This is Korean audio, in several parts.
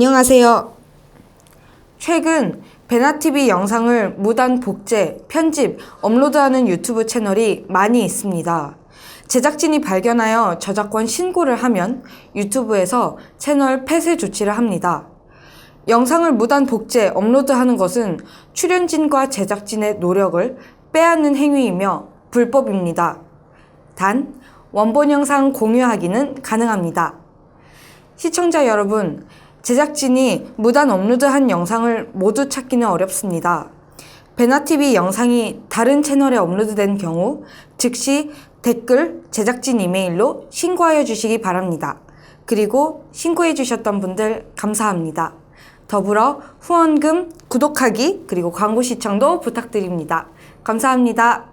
안녕하세요. 최근 베나TV 영상을 무단 복제, 편집, 업로드하는 유튜브 채널이 많이 있습니다. 제작진이 발견하여 저작권 신고를 하면 유튜브에서 채널 폐쇄 조치를 합니다. 영상을 무단 복제, 업로드하는 것은 출연진과 제작진의 노력을 빼앗는 행위이며 불법입니다. 단, 원본 영상 공유하기는 가능합니다. 시청자 여러분, 제작진이 무단 업로드한 영상을 모두 찾기는 어렵습니다. 베나TV 영상이 다른 채널에 업로드된 경우 즉시 댓글, 제작진 이메일로 신고하여 주시기 바랍니다. 그리고 신고해 주셨던 분들 감사합니다. 더불어 후원금, 구독하기, 그리고 광고 시청도 부탁드립니다. 감사합니다.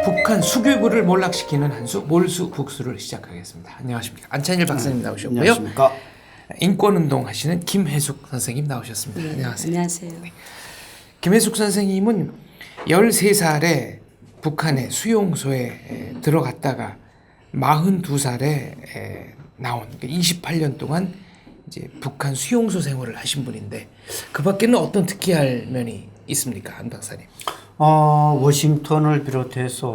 북한 수교부를 몰락시키는 한수 몰수국수를 시작하겠습니다. 안녕하십니까. 안찬일 박사님 나오셨고요. 안녕하십니까. 인권운동 하시는 김혜숙 선생님 나오셨습니다. 네, 안녕하세요. 안녕하세요. 네. 김혜숙 선생님은 13살에 북한의 수용소에 들어갔다가 42살에 나온 28년 동안 이제 북한 수용소 생활을 하신 분인데 그 밖에는 어떤 특이할 면이 있습니까, 안 박사님? 워싱턴을 비롯해서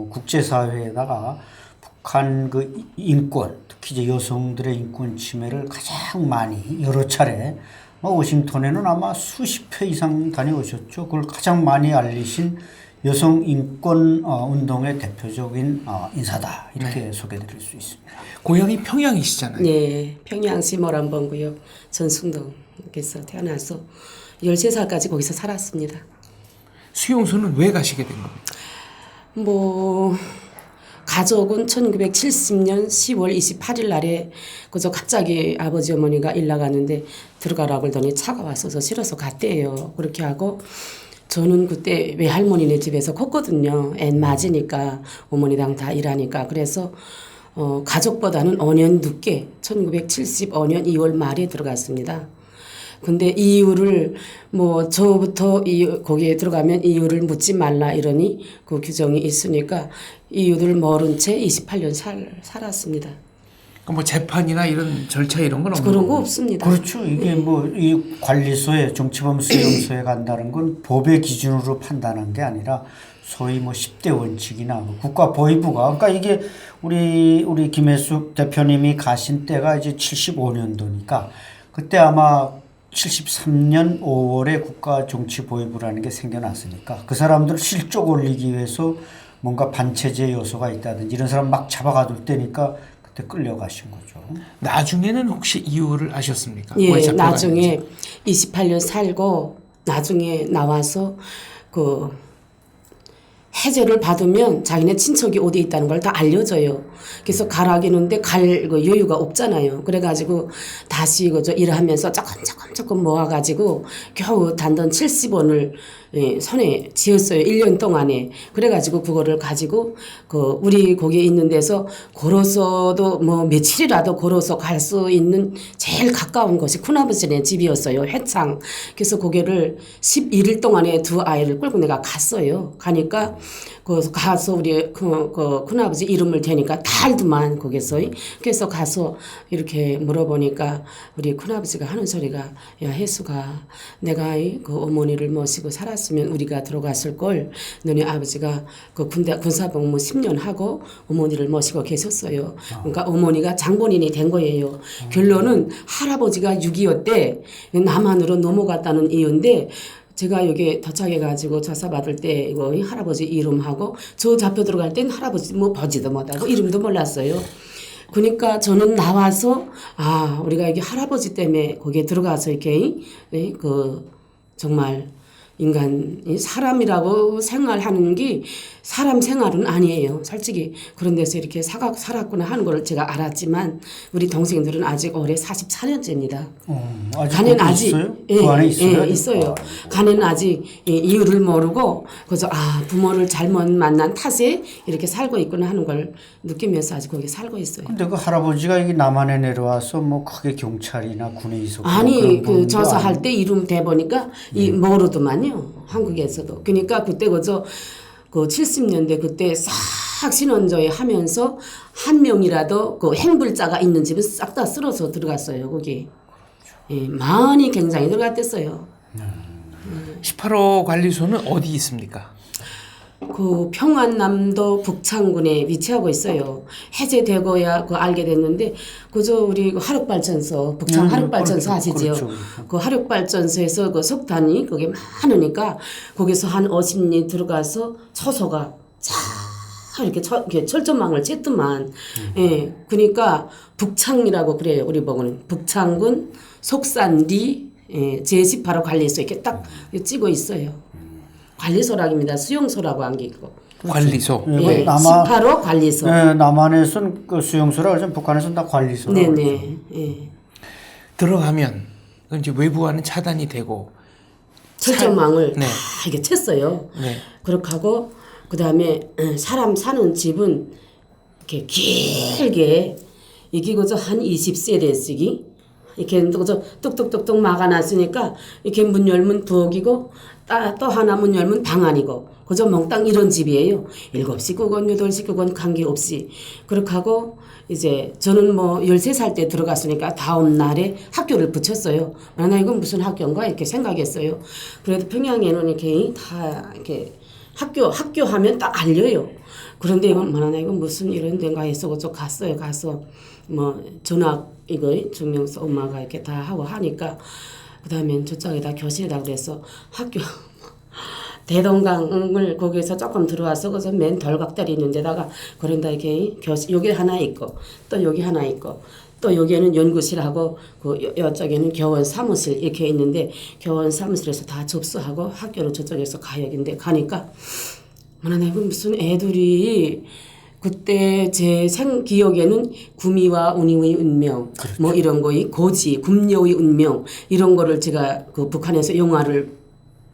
국제사회에다가 북한 그 인권, 특히 이제 여성들의 인권 침해를 가장 많이 여러 차례 워싱턴에는 아마 수십 회 이상 다녀오셨죠. 그걸 가장 많이 알리신 여성 인권 운동의 대표적인 인사다 이렇게 소개드릴 수 있습니다. 고향이 평양이시잖아요. 네, 평양 시모란번구역 전숭동에서 태어나서 13살까지 거기서 살았습니다. 수용소는 왜 가시게 된 겁니까? 가족은 1970년 10월 28일 날에 그저 갑자기 아버지 어머니가 일 나갔는데 들어가라고 그러더니 차가 왔어서 싫어서 갔대요. 그렇게 하고 저는 그때 외할머니네 집에서 컸거든요. 애 맞으니까 어머니랑 다 일하니까. 그래서 가족보다는 5년 늦게 1975년 2월 말에 들어갔습니다. 근데 이유를 저부터 거기에 들어가면 이유를 묻지 말라 이러니 그 규정이 있으니까 이유를 모른 채 28년 살았습니다. 그러니까 재판이나 이런 절차 이런 건 없는 그런 거 없습니다. 그렇죠. 이게 이 관리소에 정치범 수용소에 간다는 건 법의 기준으로 판단한 게 아니라 소위 10대 원칙이나 국가보위부가 그러니까 이게 우리 김혜숙 대표님이 가신 때가 이제 75년도니까 그때 아마 73년 5월에 국가정치보위부라는 게 생겨났으니까 그 사람들을 실족 올리기 위해서 뭔가 반체제 요소가 있다든지 이런 사람 막 잡아가둘 때니까 그때 끌려가신 거죠. 나중에는 혹시 이유를 아셨습니까? 예, 나중에 28년 살고 나중에 나와서 해제를 받으면 자기네 친척이 어디 있다는 걸 다 알려줘요. 그래서 가라기는데 갈 여유가 없잖아요. 그래가지고 다시 일하면서 조금 모아가지고 겨우 단돈 70원을 손에 쥐었어요. 1년 동안에. 그래가지고 그거를 가지고 우리 거기에 있는 데서 걸어서도 며칠이라도 걸어서 갈 수 있는 제일 가까운 곳이 큰아버지네 집이었어요. 회창. 그래서 거기를 11일 동안에 두 아이를 끌고 내가 갔어요. 가니까 가서 우리 큰아버지 이름을 대니까 다 알더만 거기서. 그래서 가서 이렇게 물어보니까 우리 큰아버지가 하는 소리가 야 혜수가 내가 그 어머니를 모시고 살았으면 우리가 들어갔을 걸 너네 아버지가 군사복무 10년 하고 어머니를 모시고 계셨어요. 그러니까 어머니가 장본인이 된 거예요. 결론은 할아버지가 6.25 때 남한으로 넘어갔다는 이유인데 제가 여기 도착해가지고 조사 받을 때 이거 할아버지 이름하고 저 잡혀 들어갈 땐 할아버지 보지도 못하고 이름도 몰랐어요. 그러니까 저는 나와서 우리가 여기 할아버지 때문에 거기에 들어가서 이렇게 정말 사람이라고 생활하는 게 사람 생활은 아니에요. 솔직히 그런 데서 이렇게 살았구나 하는 걸 제가 알았지만 우리 동생들은 아직 올해 44년째입니다. 가는 아직 있어요? 그 안에 있어요? 예, 있어요. 가는 아직 이유를 모르고 그래서 부모를 잘못 만난 탓에 이렇게 살고 있구나 하는 걸 느끼면서 아직 거기 살고 있어요. 근데 그 할아버지가 이게 남한에 내려와서 크게 경찰이나 군에 있었고 아니 조사할 때 이름 대 보니까 모르더만요. 한국에서도. 그러니까 그때 그 70년대 그때 싹 신원조회 하면서 한 명이라도 그 행불자가 있는 집은 싹 다 쓸어서 들어갔어요. 거기. 예, 많이 굉장히 들어갔댔어요. 18호 관리소는 어디 있습니까? 그 평안남도 북창군에 위치하고 있어요. 해제되고야 그 알게 됐는데 그저 우리 그 화력발전소 북창 화력발전소 그렇죠. 아시지요? 그렇죠. 그 화력발전소에서 그 석탄이 그게 많으니까 거기서 한 50리 들어가서 처소가 쫙 이렇게 철조망을 쬐더만 예, 그러니까 북창이라고 그래요. 우리 보고는 북창군 속산리 예, 제18호 관리소 이렇게 딱 찍어 있어요. 관리소락입니다. 수용소라고 한 게 있고. 관리소. 예, 남한 18호 관리소. 네, 남한에서는 그 수용소라 그러죠. 북한에서는 다 관리소라. 네네. 예. 들어가면 이제 외부와는 차단이 되고 철조망을 네. 다 이렇게 쳤어요. 네. 그렇게 하고 그다음에 사람 사는 집은 이렇게 길게 이게 그저 한 20세대씩이 이렇게 그저 뚝뚝뚝뚝 막아놨으니까 이렇게 문 열면 부엌이고 또 하나 문 열면 방 안이고 그저 몽땅 이런 집이에요. 7식구건 8식구건 관계없이 그렇게 하고 이제 저는 뭐 13살 때 들어갔으니까 다음 날에 학교를 붙였어요. 나 이건 무슨 학교인가 이렇게 생각했어요. 그래도 평양에는 이렇게 다 이렇게 학교 하면 딱 알려요. 그런데 이건 뭐나 이건 무슨 이런 데인가 해서 그쪽 갔어요. 가서 뭐 전학 이거 증명서 엄마가 이렇게 다 하고 하니까 그다음에 저쪽에다 교실에다 그래서 학교 대동강을 거기에서 조금 들어와서 그래서 맨 덜각다리 있는 데다가 그런다 이렇게 교실 여기 하나 있고 또 여기 하나 있고 또 여기에는 연구실하고 그 여쪽에는 교원 사무실 이렇게 있는데 교원 사무실에서 다 접수하고 학교로 저쪽에서 가야겠는데 가니까 뭐나 이거 무슨 애들이 그때 제 기억에는 구미와 운이의 운명 뭐 이런 거 고지 굽녀의 운명 이런 거를 제가 그 북한에서 영화를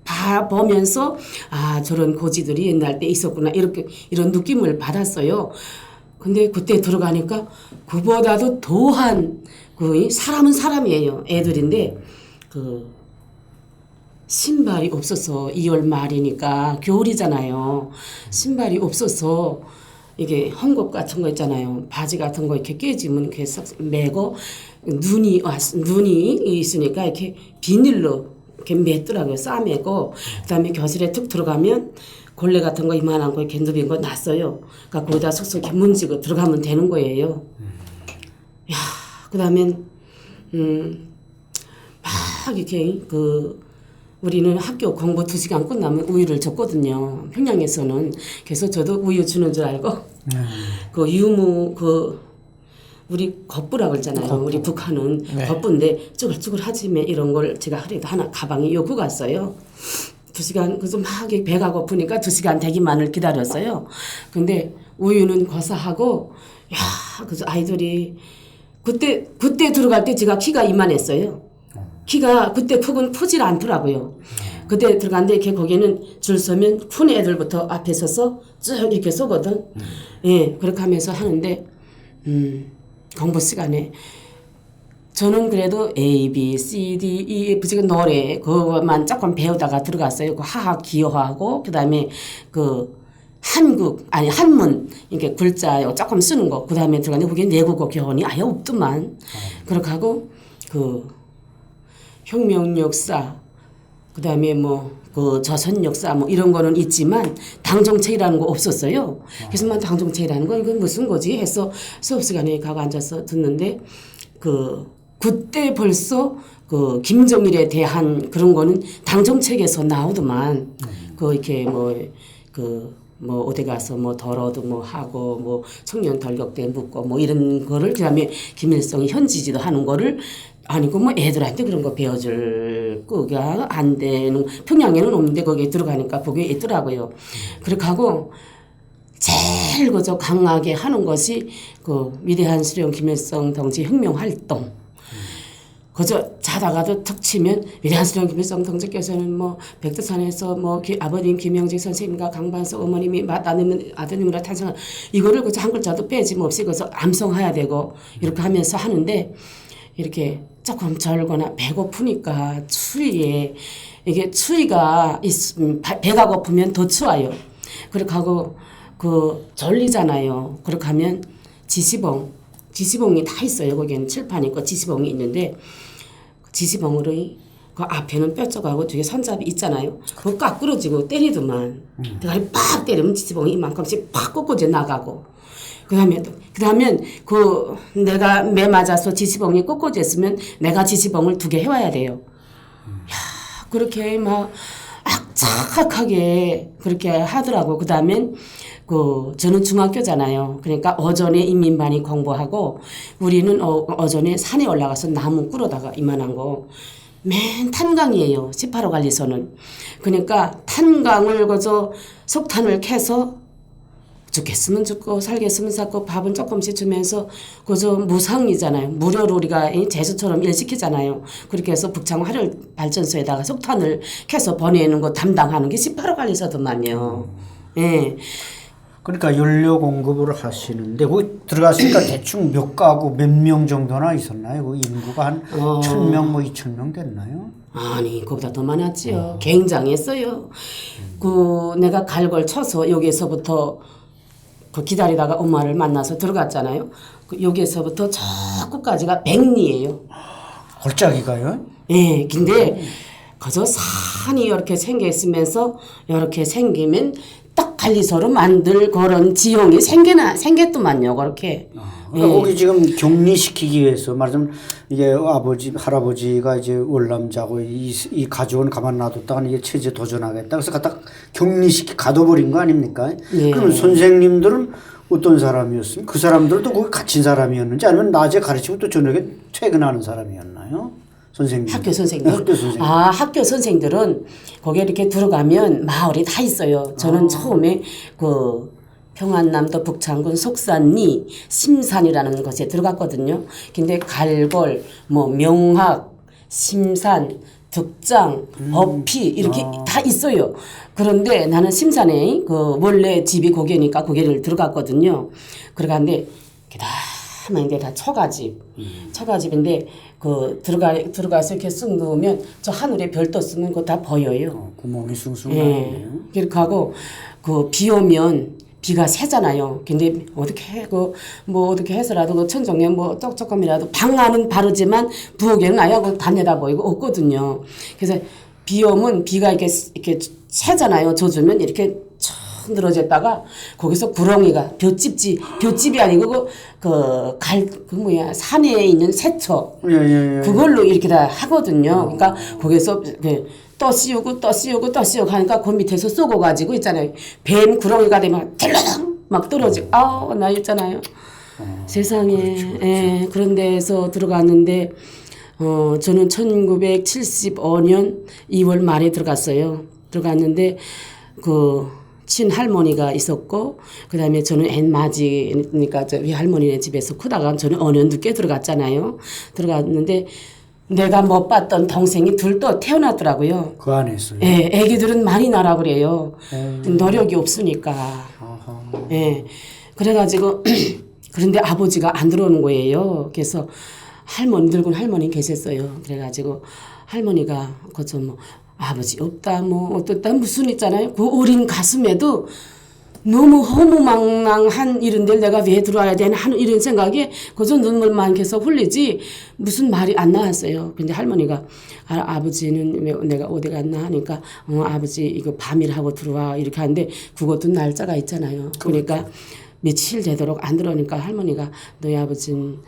다 보면서 아 저런 고지들이 옛날 때 있었구나 이렇게 이런 느낌을 받았어요. 근데 그때 들어가니까 그보다도 더한 그 사람은 사람이에요. 애들인데 그 신발이 없어서 2월 말이니까 겨울이잖아요. 신발이 없어서 이게 헝겊 같은 거 있잖아요. 바지 같은 거 이렇게 깨지면 이렇게 싹 매고 눈이 있으니까 이렇게 비닐로 이렇게 맸더라고요. 싸매고 그다음에 교실에 툭 들어가면 걸레 같은 거 이만한 거 이렇게 누빈 거 놨어요. 그러니까 거기다 쏙쏙 이렇게 문지고 들어가면 되는 거예요. 야, 그다음엔 막 이렇게 그 우리는 학교 공부 2시간 끝나면 우유를 줬거든요. 평양에서는. 그래서 저도 우유 주는 줄 알고 그 유무 그 우리 겉부라 그러잖아요. 겉부. 우리 북한은 네. 겉부인데 쭈글쭈글하지매 이런 걸 제가 하루에도 하나 가방에 요구 갔어요. 2시간 그래서 막 배가 고프니까 2시간 되기만을 기다렸어요. 근데 우유는 고사하고 야 그래서 아이들이 그때 들어갈 때 제가 키가 이만했어요. 키가 그때 크질 않더라고요. 그때 들어갔는데 이렇게 거기는 줄 서면 큰 애들부터 앞에 서서 쭉 이렇게 서거든. 예, 그렇게 하면서 하는데 공부 시간에 저는 그래도 A, B, C, D, E, F 지금 노래 그것만 조금 배우다가 들어갔어요. 그 하학 기여하고 그다음에 그 한문 이렇게 글자 조금 쓰는 거 그다음에 들어갔는데 그게 내국어 교원이 아예 없더만. 그렇게 하고 그 혁명 역사 그다음에 뭐 그 조선 역사 뭐 이런 거는 있지만 당정책이라는 거 없었어요. 그래서 만 당정책이라는 건 이건 무슨 거지 해서 수업 시간에 가고 앉아서 듣는데 그때 벌써 그 김정일에 대한 그런 거는 당정책에서 나오더만 그 이렇게 뭐 어디 가서 뭐 더러도 뭐 하고 뭐 청년 돌격대 묻고 뭐 이런 거를 그다음에 김일성이 현지지도 하는 거를 아니고 뭐 애들한테 그런 거 배워줄 거가 안 되는 평양에는 없는데 거기에 들어가니까 거기에 있더라고요. 그렇게 하고 제일 그저 강하게 하는 것이 그 위대한 수령 김일성 동지 혁명 활동. 그저 자다가도 툭 치면 위대한 수령 김일성 동지께서는 뭐 백두산에서 뭐 아버님 김영직 선생님과 강반석 어머님이 아드님으로 탄생한 이거를 그저 한 글자도 빼짐없이 그저 암송해야 되고 이렇게 하면서 하는데 이렇게 조금 절거나 배고프니까 추위에 이게 추위가 배가 고프면 더 추워요. 그렇게 하고 그 졸리잖아요. 그렇게 하면 지시봉이 다 있어요. 거기에는 칠판 있고 지시봉이 있는데 지시봉으로 그 앞에는 뼈쪽하고 뒤에 손잡이 있잖아요. 그거 꽉 끌어지고 때리더만 대가리 팍 때리면 지시봉이 이만큼씩 팍 꺾어져 나가고 그다음에 그 내가 매 맞아서 지시봉이 꺾어졌으면 내가 지시봉을 2개 해와야 돼요. 야 그렇게 막 악착하게 그렇게 하더라고. 그다음엔 저는 중학교잖아요. 그러니까 어전에 인민반이 공부하고 우리는 어전에 산에 올라가서 나무 끌어다가 이만한 거 맨 탄강이에요. 18호 관리소는. 그러니까 탄강을 그저 석탄을 캐서 죽겠으면 죽고 살겠으면 살고 밥은 조금씩 주면서 그저 무상이잖아요. 무료로 우리가 제수처럼 일 시키잖아요. 그렇게 해서 북창 화력 발전소에다가 석탄을 캐서 보내는 거 담당하는 게 18호 관리소더만요. 예. 그러니까 연료 공급을 하시는데 거기 들어갔으니까 대충 몇 가구 몇 명 정도나 있었나요? 그 인구가 한 1,000명 뭐 2,000명 됐나요? 아니 그보다 더 많았지요. 굉장했어요. 내가 갈걸 쳐서 여기에서부터 기다리다가 엄마를 만나서 들어갔잖아요. 여기에서부터 저 끝까지가 100리예요. 골짜기가요? 예, 근데 그저 산이 이렇게 생겨 있으면서 이렇게 생기면 딱 관리소로 만들 그런 지형이 생겼더만요. 그렇게. 그러니까 거기 지금 격리시키기 위해서 말하자면 이게 할아버지가 이제 월남자고 이 가족은 가만 놔뒀다가 이게 체제 도전하겠다. 그래서 갖다 가둬버린 거 아닙니까? 네. 그러면 선생님들은 어떤 사람이었습니까? 그 사람들도 거기 갇힌 사람이었는지 아니면 낮에 가르치고 또 저녁에 퇴근하는 사람이었나요? 선생님. 학교 선생님. 학교 선생님. 학교 선생들은 거기에 이렇게 들어가면 마을이 다 있어요. 저는 처음에 평안남도 북창군 속산리 심산이라는 곳에 들어갔거든요. 근데 갈골, 명학, 심산, 덕장, 어피 이렇게 다 있어요. 그런데 나는 심산에 원래 집이 거기니까 거기를 들어갔거든요. 그러갔는데 다만 다 처가집인데 들어가서 이렇게 쑥 누우면 저 하늘에 별 떴으면 그거 다 보여요. 구멍이 숭숭하네요. 그렇게 하고 비 오면 비가 새잖아요. 근데 어떻게 해서라도 천정에 조금이라도 방안은 바르지만 부엌에는 아예 다 내다보이고 없거든요. 그래서 비 오면 비가 이렇게 새잖아요. 젖으면 이렇게 늘어졌다가 거기서 구렁이가 볏집이 아니고 산에 있는 새처 그걸로 이렇게 다 하거든요. 그러니까 거기서 떠 씌우고 하니까 그 밑에서 쏘고 가지고 있잖아요. 뱀 구렁이가 되면 델라당 막 떨어지고 나 있잖아요. 세상에. 그렇죠. 예, 그런 데에서 들어갔는데 저는 1975년 2월 말에 들어갔는데 친할머니가 있었고 그다음에 저는 앤맞이니까 저희 할머니네 집에서 크다가 저는 5년 늦게 들어갔잖아요. 들어갔는데 내가 못 봤던 동생이 둘 또 태어났더라고요. 그 안에 있어요? 예, 애기들은 많이 나라 그래요. 노력이 없으니까. 예, 그래가지고 그런데 아버지가 안 들어오는 거예요. 그래서 늙은 할머니 계셨어요. 그래가지고 할머니가 아버지 없다 어떻다 무슨 있잖아요. 그 어린 가슴에도 너무 허무망랑한 이런 데를 내가 왜 들어와야 되나 하는 이런 생각이 그저 눈물만 계속 흘리지 무슨 말이 안 나왔어요. 근데 할머니가 아버지는 왜 내가 어디 갔나 하니까 아버지 이거 밤일하고 들어와 이렇게 하는데 그것도 날짜가 있잖아요. 그러니까 며칠 되도록 안 들어오니까 할머니가 너희 아버지는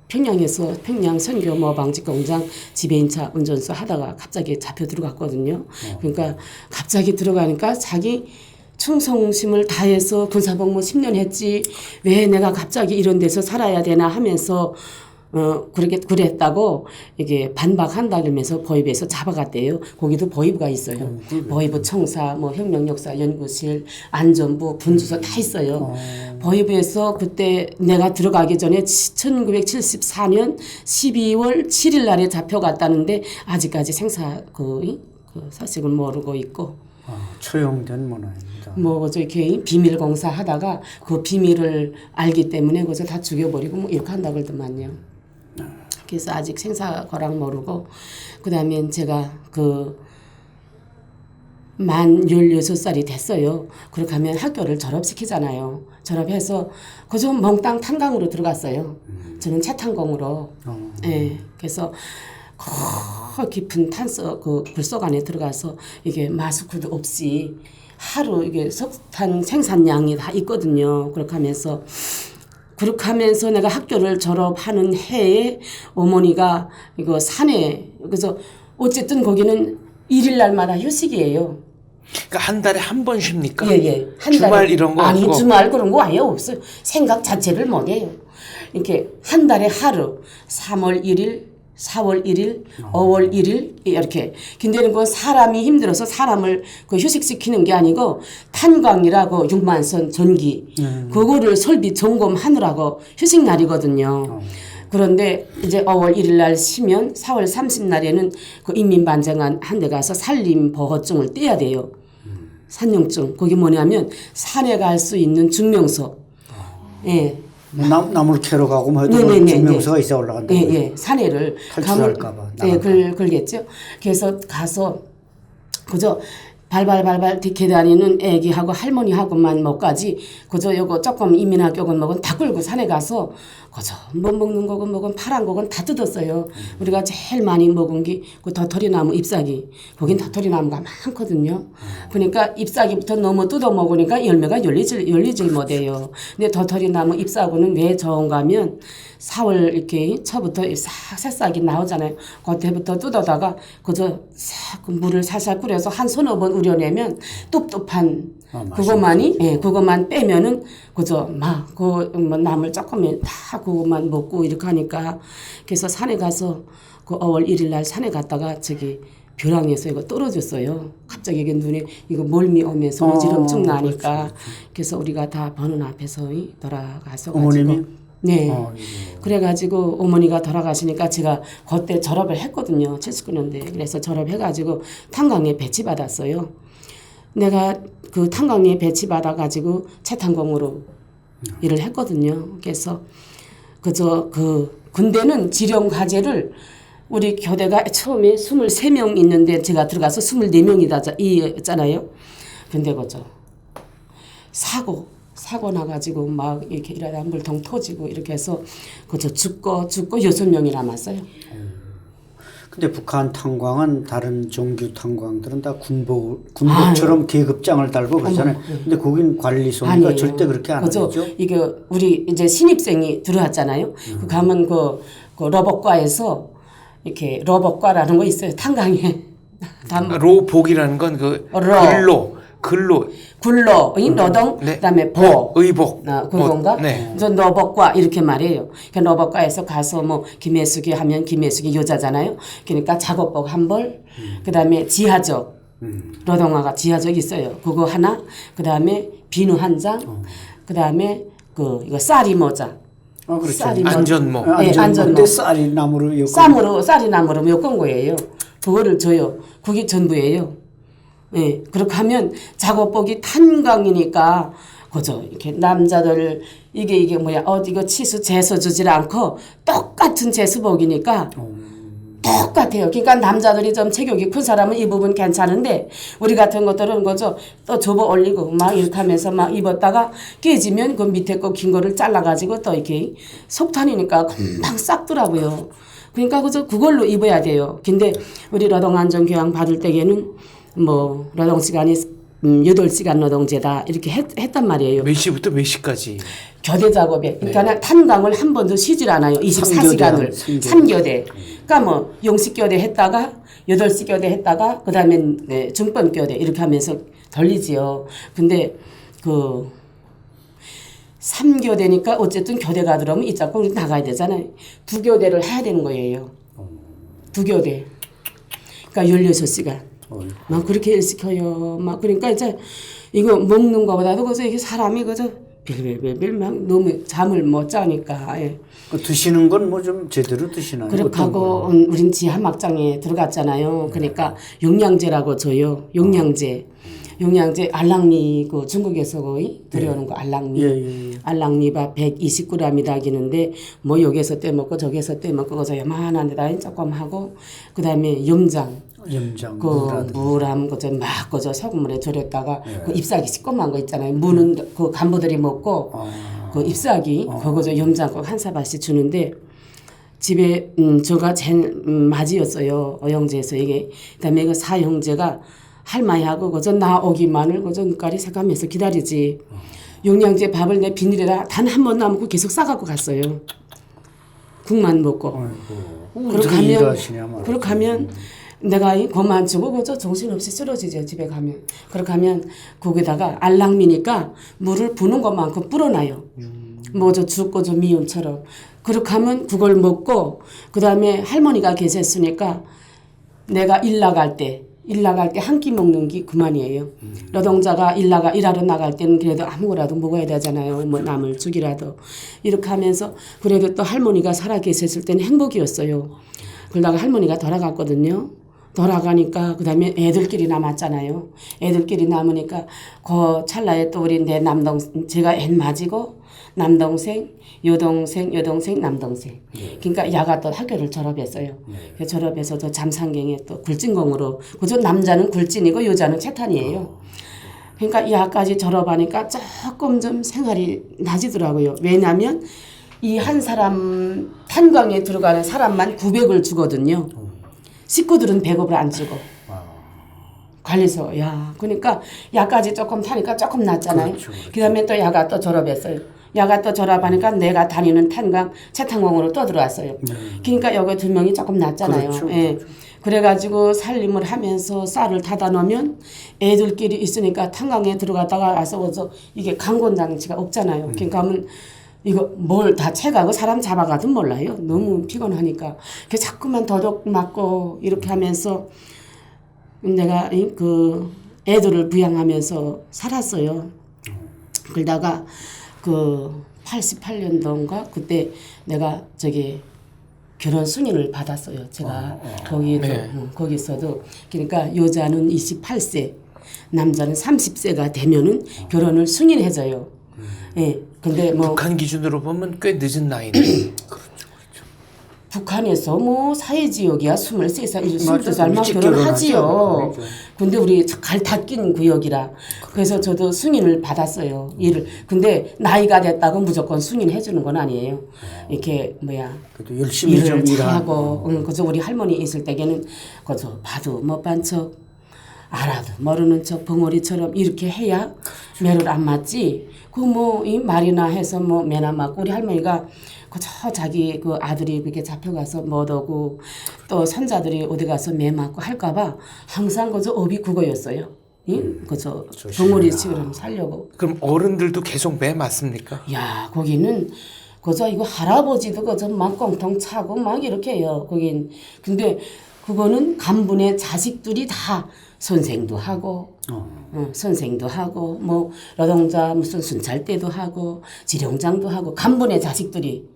평양에서 평양 선교 방직 공장 지배인차 운전수 하다가 갑자기 잡혀 들어갔거든요. 그러니까 갑자기 들어가니까 자기 충성심을 다해서 군사복무 10년 했지 왜 내가 갑자기 이런 데서 살아야 되나 하면서 그랬다고 이게 반박한다 그러면서 보위부에서 잡아갔대요. 거기도 보위부가 있어요. 보위부 청사, 혁명역사 연구실, 안전부, 분주소 다 있어요. 보위부에서 그때 내가 들어가기 전에 1974년 12월 7일 날에 잡혀갔다는데 아직까지 사실을 모르고 있고. 처형된 문화입니다. 이렇게 비밀 공사 하다가 그 비밀을 알기 때문에 그래서 다 죽여버리고 이렇게 한다 그러더만요. 그래서 아직 생사거락 모르고 그다음에 제가 만 16살이 됐어요. 그렇게 하면 학교를 졸업시키잖아요. 졸업해서 그저 몽땅 탄광으로 들어갔어요. 저는 채탄공으로. 예. 그래서 깊은 그 불속 안에 들어가서 이게 마스크도 없이 하루 이게 석탄 생산량이 다 있거든요. 그렇게 하면서 내가 학교를 졸업하는 해에 어머니가 이거 산에 그래서 어쨌든 거기는 1일 날마다 휴식이에요. 그러니까 한 달에 한 번 쉽니까? 예. 한 주말 달에, 이런 거 아니 없고? 주말 그런 거 아예 없어요. 생각 자체를 못 해요. 이렇게 한 달에 하루 3월 1일 4월 1일, 5월 1일 이렇게. 근데 그 사람이 힘들어서 사람을 그 휴식시키는 게 아니고 탄광이라고 6만선 전기 그거를 설비 점검하느라고 휴식 날이거든요. 그런데 이제 5월 1일 날 쉬면 4월 30 날에는 그 인민반정한 한 데 가서 산림보호증을 떼야 돼요. 산용증. 그게 뭐냐면 산에 갈 수 있는 증명서. 예. 나물 캐러 가고 뭐 해도 네네네. 증명서가 있어 올라간다. 예. 산에를 탈출할까 봐. 예, 걸겠죠. 그래서 가서 그저 발발 계다니는 애기하고 할머니하고만 못 가지. 그저 요거 조금 이민학교건 뭐건 다 끌고 산에 가서 그저 못 먹는 거건 뭐건 파란 거건 다 뜯었어요. 우리가 제일 많이 먹은 게 그 도토리나무 잎사귀. 거긴 도토리나무가 많거든요. 그러니까 잎사귀부터 너무 뜯어 먹으니까 열매가 열리질 못해요. 근데 도토리나무 잎사귀는 왜 좋은가 하면 4월 이렇게 초부터 싹 새싹이 나오잖아요. 그때부터 뜯어다가 그저 싹 물을 살살 뿌려서 한 서너 번 우려내면 뚝뚝한 그것만 빼면은 그저 그 나물 조금만 다 그것만 먹고 이렇게 하니까 그래서 산에 가서 그 5월 1일 날 산에 갔다가 저기 벼랑에서 이거 떨어졌어요. 갑자기 이게 눈에 이거 멀미 오면서 어지럼증 나니까 그래서 우리가 다 보는 앞에서 돌아가서 어머님이? 네. 그래가지고 어머니가 돌아가시니까 제가 그때 졸업을 했거든요. 79년대. 그래서 졸업해가지고 탄광에 배치받았어요. 내가 그 탄광에 배치받아가지고 채탄공으로 일을 했거든요. 그래서 군대는 지령 과제를 우리 교대가 처음에 23명 있는데 제가 들어가서 24명이잖아요. 근데 사고 나가지고 막 이렇게 일하다 물통 터지고 이렇게 해서 죽고 6명이 남았어요. 근데 북한 탄광은 다른 종교 탄광들은 다 군복처럼 계급장을 달고 그러잖아요. 근데 거긴 관리소니까 절대 그렇게 안 하죠. 이게 우리 이제 신입생이 들어왔잖아요. 그 가면 그 로봇과에서 이렇게 로봇과라는 거 있어요. 탄광에. 로복이라는 건 그 근로, 노동, 네. 그다음에 복, 의복, 그건가? 네. 저 노복과 이렇게 말해요. 그러니까 노복과에서 가서 뭐 김혜숙이 하면 김혜숙이 여자잖아요. 그러니까 작업복 한 벌, 그다음에 지하적, 노동화가 지하적 있어요. 그거 하나, 그다음에 비누 한 장, 그다음에 이거 쌀이 모자. 그렇죠. 쌀이 안전모. 네, 안전모. 그때 쌀이 나무로 쌀이 나무로 엮은 거예요. 그거를 줘요. 그게 전부예요. 네, 그렇게 하면 작업복이 탄광이니까 그죠. 이렇게 남자들 이게 뭐야 이거 치수 재서 주질 않고 똑같은 제수복이니까 똑같아요. 그러니까 남자들이 좀 체격이 큰 사람은 이 부분 괜찮은데 우리 같은 것들은 또 접어 올리고 막 이렇게 하면서 막 입었다가 깨지면 그 밑에 거 긴 거를 잘라가지고 또 이렇게 석탄이니까 금방 싹더라고요. 그러니까 그걸로 입어야 돼요. 근데 우리 노동안전교양 받을 때에는 노동시간이 8시간 노동제다 이렇게 했단 말이에요. 몇 시부터 몇 시까지? 교대 작업에. 그러니까 탄광을 한 번도 쉬질 않아요. 24시간을. 3교대. 그러니까 영식교대 했다가 8시 교대 했다가 그다음에 중범교대 이렇게 하면서 돌리지요. 근데 3교대니까 어쨌든 교대가 들어오면 이 짝꿍 나가야 되잖아요. 2교대를 해야 되는 거예요. 2교대. 그러니까 16시간. 막 그렇게 일 시켜요. 막 그러니까 이제 이거 먹는 거보다도 이게 사람이 빌빌빌빌 막 너무 잠을 못 자니까. 예. 드시는 건 좀 제대로 드시나요? 그렇게 하고 우린 지하막장에 들어갔잖아요. 그러니까 영양제라고 줘요. 영양제 알랑미 중국에서 들여오는 거 알랑미. 알랑미밥 120g이 다기는데 여기서 떼먹고 저기서 떼먹고 요만한 데다 조금 하고 그다음에 염장 염장 그 물함 그저 막 그저 소금물에 절였다가 그 잎사귀 시꺼먼 거 있잖아요. 무는 그 간부들이 먹고 그 잎사귀 그거 저 염장국 한 사발씩 주는데 집에 저가 제일 맞이였어요. 어영제에서 이게 그다음에 그 사형제가 할머니하고 그저 나 오기만을 그저 눈깔이 새까면서 기다리지. 영양제 밥을 내 비닐에다 단 한 번도 안 먹고 계속 싸갖고 갔어요. 국만 먹고. 그렇게 하면 내가 그만 주고 그저 정신없이 쓰러지죠. 집에 가면. 그렇게 하면 거기다가 알랑미니까 물을 부는 것만큼 불어놔요. 뭐 저 죽고 저 미음처럼. 그렇게 하면 그걸 먹고 그다음에 할머니가 계셨으니까 내가 일 나갈 때 한 끼 먹는 게 그만이에요. 노동자가 일하러 나갈 때는 그래도 아무거라도 먹어야 되잖아요. 뭐 남을 죽이라도. 이렇게 하면서 그래도 또 할머니가 살아 계셨을 때는 행복이었어요. 그러다가 할머니가 돌아갔거든요. 돌아가니까 그다음에 애들끼리 남았잖아요. 애들끼리 남으니까 그 찰나에 또 우리 내 제가 애 맞이고 남동생, 여동생, 남동생. 그러니까 야가 또 학교를 졸업했어요. 졸업해서 또 잠상경에 또 굴진공으로. 그저 남자는 굴진이고 여자는 채탄이에요. 그러니까 야까지 졸업하니까 조금 좀 생활이 나아지더라고요. 왜냐하면 이 한 사람 탄광에 들어가는 사람만 900을 주거든요. 식구들은 100억을 안 주고. 관리소, 그러니까 야까지 조금 타니까 조금 낫잖아요. 그다음에 또 야가 또 졸업했어요. 야가 또 졸업하니까 내가 다니는 탄광 채탄공으로 또 들어왔어요. 그러니까 여기 2명이 조금 낫잖아요. 그래가지고 살림을 하면서 쌀을 타다 놓으면 애들끼리 있으니까 탄광에 들어갔다가 와서 이게 강곤장치가 없잖아요. 그러니까 하면 이거 뭘 다 채가고 사람 잡아가도 몰라요. 너무 피곤하니까. 그 자꾸만 더덕 맞고 이렇게 하면서 내가 그 애들을 부양하면서 살았어요. 그러다가 그 88년도인가 그때 내가 결혼 승인을 받았어요. 제가 거기서도 그러니까 여자는 28세, 남자는 30세가 되면은 결혼을 승인해줘요. 근데 뭐 북한 기준으로 보면 꽤 늦은 나이네. 북한에서 뭐 사회지역이야 23살, 22살만 결혼하지요. 근데 우리 갈다 낀 구역이라. 그래서 저도 승인을 받았어요. 일을. 근데 나이가 됐다고 무조건 승인해 주는 건 아니에요. 이렇게 그래도 열심히 좀 일하고. 그래서 우리 할머니 있을 때에는 그저 봐도 못 반 척, 알아도 모르는 척 벙어리처럼 이렇게 해야 매를 안 맞지. 이 말이나 해서 매나 맞고 우리 할머니가 그저 자기 그 아들이 그렇게 잡혀가서 못 오고 또 손자들이 어디 가서 매 맞고 할까봐 항상 그저 업이 그거였어요. 그저 벙어리처럼 살려고. 그럼 어른들도 계속 매 맞습니까? 야 거기는 그저 이거 할아버지도 그저 막 꽁통 차고 막 이렇게 해요. 거긴 근데 그거는 간분의 자식들이 다 선생도 하고, 선생도 하고, 뭐 노동자 무슨 순찰대도 하고, 지령장도 하고, 간분의 자식들이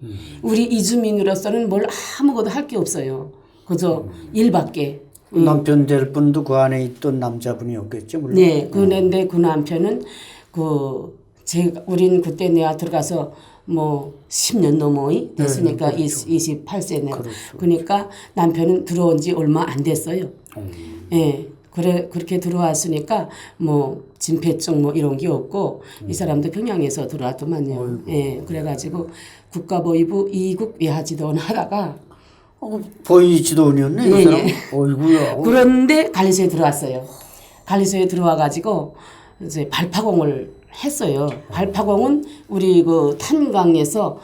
우리 이주민으로서는 뭘 아무것도 할 게 없어요. 그저 일밖에. 남편 될 분도 그 안에 있던 남자분이었겠죠, 물론. 네, 그런데 그 남편은 우린 그때 내가 들어가서 10년 넘어 됐으니까 28세네. 그러니까 남편은 들어온 지 얼마 안 됐어요. 그렇게 들어왔으니까 진폐증 이런 게 없고 이 사람도 평양에서 들어왔더만요. 그래가지고 국가보위부 2급 외화지도원 하다가 보이지도원이었네. 이 사람. 어이구야. 그런데 관리소에 들어왔어요. 관리소에 들어와가지고 이제 발파공을 했어요. 발파공은 우리 그 탄광에서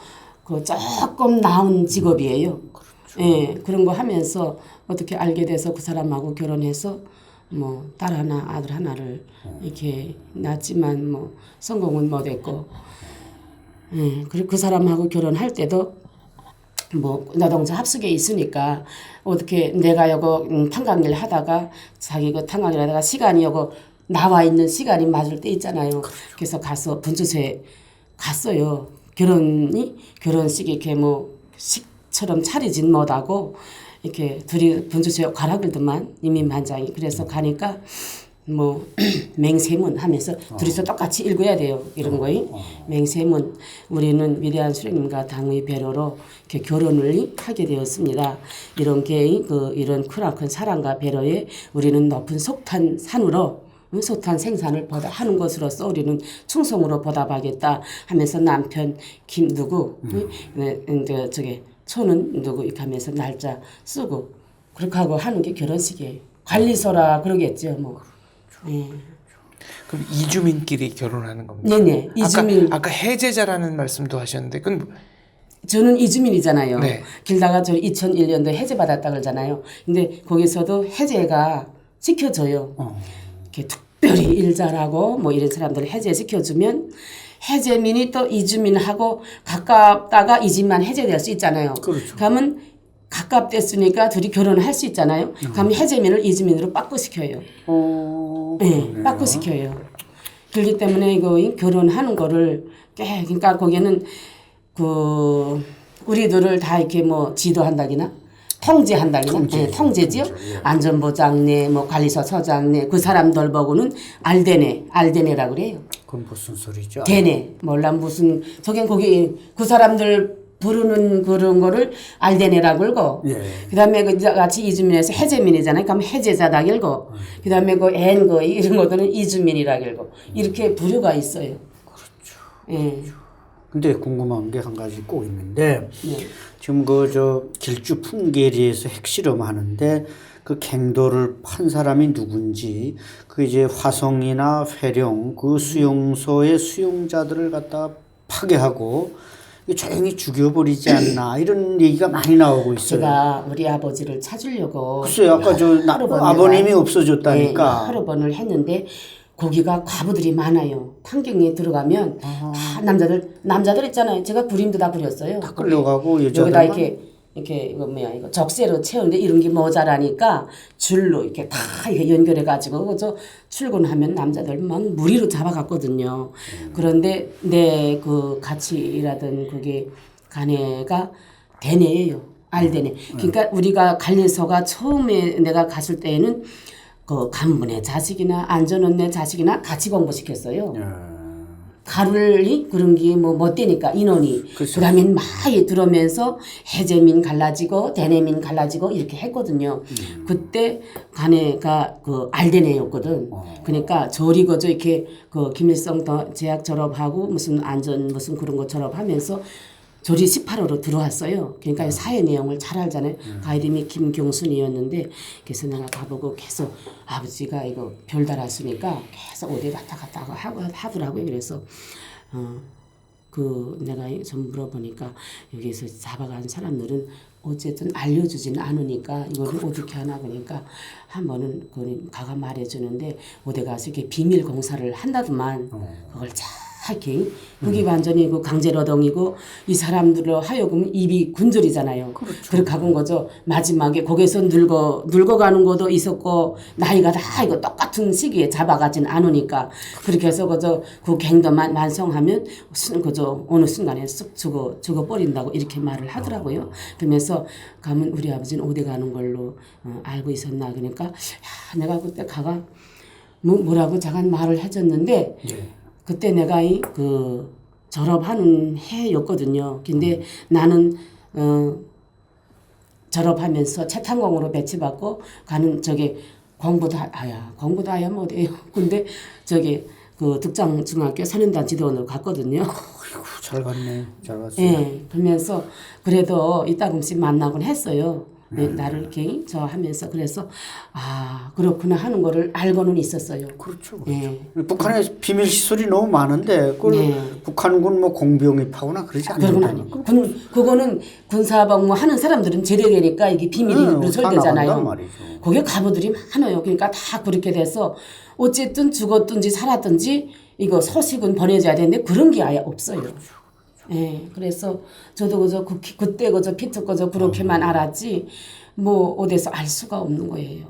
조금 나은 직업이에요. 그런 거 하면서 어떻게 알게 돼서 그 사람하고 결혼해서 딸 하나, 아들 하나를 이렇게 낳았지만 성공은 못했고, 그리고 그 사람하고 결혼할 때도 노동자 합숙에 있으니까 어떻게 내가 요거 탄광일 하다가 자기 그 탄광일 하다가 시간이 요거 나와 있는 시간이 맞을 때 있잖아요. 그래서 가서 분주소에 갔어요. 결혼식이 이렇게 식처럼 차리진 못하고 이렇게 둘이 분주소에 가라 그러더만 이민 반장이. 그래서 가니까 뭐 맹세문 하면서 둘이서 똑같이 읽어야 돼요. 이런 거이 맹세문. 우리는 위대한 수령님과 당의 배려로 이렇게 결혼을 하게 되었습니다. 이런 게 이런 크나큰 사랑과 배려에 우리는 높은 속탄산으로 소탄 생산을 하는 것으로서 우리는 충성으로 보답하겠다 하면서 남편 김 누구 이제 저게 초는 누구 이렇게 하면서 날짜 쓰고 그렇게 하고 하는 게 결혼식이에요. 관리소라 그러겠죠 뭐. 네. 그럼 이주민끼리 결혼하는 겁니다. 네네 이주민. 아까 해제자라는 말씀도 하셨는데 그건 저는 이주민이잖아요. 네. 길다가 저 2001년도에 해제 받았다 그러잖아요. 근데 거기서도 해제가 시켜줘요. 이렇게 특별히 일 잘하고 뭐 이런 사람들을 해제시켜주면 해제민이 또 이주민하고 가깝다가 이 집만 해제될 수 있잖아요. 그렇죠. 그러면 가깝댔으니까 둘이 결혼을 할 수 있잖아요. 그러면 해제민을 이주민으로 바꾸시켜요. 네, 바꾸시켜요. 그렇기 때문에 이거 결혼하는 거를 그러니까 거기는 그 우리들을 다 이렇게 뭐 지도한다기나 통제한다기나 통제지요. 안전보장네, 뭐 관리소 소장네 그 사람들 보고는 알데네라 그래요. 그건 무슨 소리죠? 대네 몰라 무슨 저긴 거기 그 사람들 부르는 그런 거를 알데네라 그러고 그다음에 그 같이 이주민에서 해제민이잖아요. 그럼 해제자다 길고 그다음에 그 N 거 이런 것들은 이주민이라 길고 이렇게 부류가 있어요. 그렇죠. 예. 근데 궁금한 게 한 가지 꼭 있는데 네. 지금 그 저 길주 풍계리에서 핵실험 하는데 그 갱도를 판 사람이 누군지 그 이제 화성이나 회령 그 수용소의 수용자들을 갖다 파괴하고 조용히 죽여버리지 않나 이런 얘기가 많이 나오고 있어요. 제가 우리 아버지를 찾으려고 글쎄요, 아까 저 아버님이 없어졌다니까. 네, 하루 번을 했는데 거기가 과부들이 많아요. 판경에 들어가면 다 남자들 있잖아요. 제가 그림도 다 그렸어요. 다 끌려가고 여기다 여자들만 이렇게 이거 뭐야 이거 적세로 채우는데 이런 게 모자라니까 줄로 이렇게 다 이렇게 연결해 가지고 저 출근하면 남자들 막 무리로 잡아갔거든요. 그런데 내 그 같이 일하던 그게 가네가 대네예요. 알대네. 그러니까 우리가 관리소가 처음에 내가 갔을 때에는 그 간부네 자식이나 안전원네 자식이나 같이 공부시켰어요. 가루를 그런 게 뭐 못 되니까 인원이 그다음에 막 들어오면서 해제민 갈라지고 대내민 갈라지고 이렇게 했거든요. 그때 가네가 그 알데네였거든. 그러니까 저리 거저 이렇게 그 김일성 대학 졸업하고 무슨 안전 무슨 그런 거 졸업하면서 조리 18호로 들어왔어요. 그러니까 사회 내용을 잘 알잖아요. 가 이름이 김경순이었는데 그래서 내가 가보고 계속 아버지가 이거 별달았으니까 계속 어디 갔다 갔다 하더라고요. 그래서 그 내가 좀 물어보니까 여기서 잡아간 사람들은 어쨌든 알려주지는 않으니까 이거를 어떻게 하나 그러니까 한 번은 그 가가 말해주는데 어디 가서 이렇게 비밀 공사를 한다더만 그걸 이렇게 그게 완전히 그 강제노동이고 이 사람들로 하여금 입이 군절이잖아요. 그렇게 하는 거죠. 마지막에 거기서 늙어가는 것도 있었고 나이가 다 이거 똑같은 시기에 잡아가진 않으니까 그렇게 해서 그저 그 갱도만 완성하면 그저 어느 순간에 쑥 죽어버린다고 이렇게 말을 하더라고요. 그러면서 가면 우리 아버지는 어디 가는 걸로 알고 있었나 그러니까 야, 내가 그때 가가 뭐라고 잠깐 말을 해줬는데 그때 내가 그 졸업하는 해였거든요. 근데 나는 졸업하면서 채탄공으로 배치받고 가는 저기 공부도 아야 못해요. 근데 저기 그 득장중학교 사년단 지도원으로 갔거든요. 아이고, 잘 갔네. 잘 갔어요. 예, 그러면서 그래도 이따금씩 만나곤 했어요. 네, 나를 이렇게 저 하면서 그래서 아 그렇구나 하는 거를 알고는 있었어요. 그렇죠. 예. 북한에 비밀 시설이 너무 많은데 그걸 북한군 뭐 공병입하거나 그러지 그러고는 않는다니까. 그거는 군사복무 하는 사람들은 제대되니까 이게 비밀로 다 설대잖아요. 나간단 말이죠. 거기에 가부들이 많아요. 그러니까 다 그렇게 돼서 어쨌든 죽었든지 살았든지 이거 소식은 보내줘야 되는데 그런 게 아예 없어요. 예, 그래서 저도 그때 그저 피트 그저 그렇게만 알았지 뭐 어디서 알 수가 없는 거예요.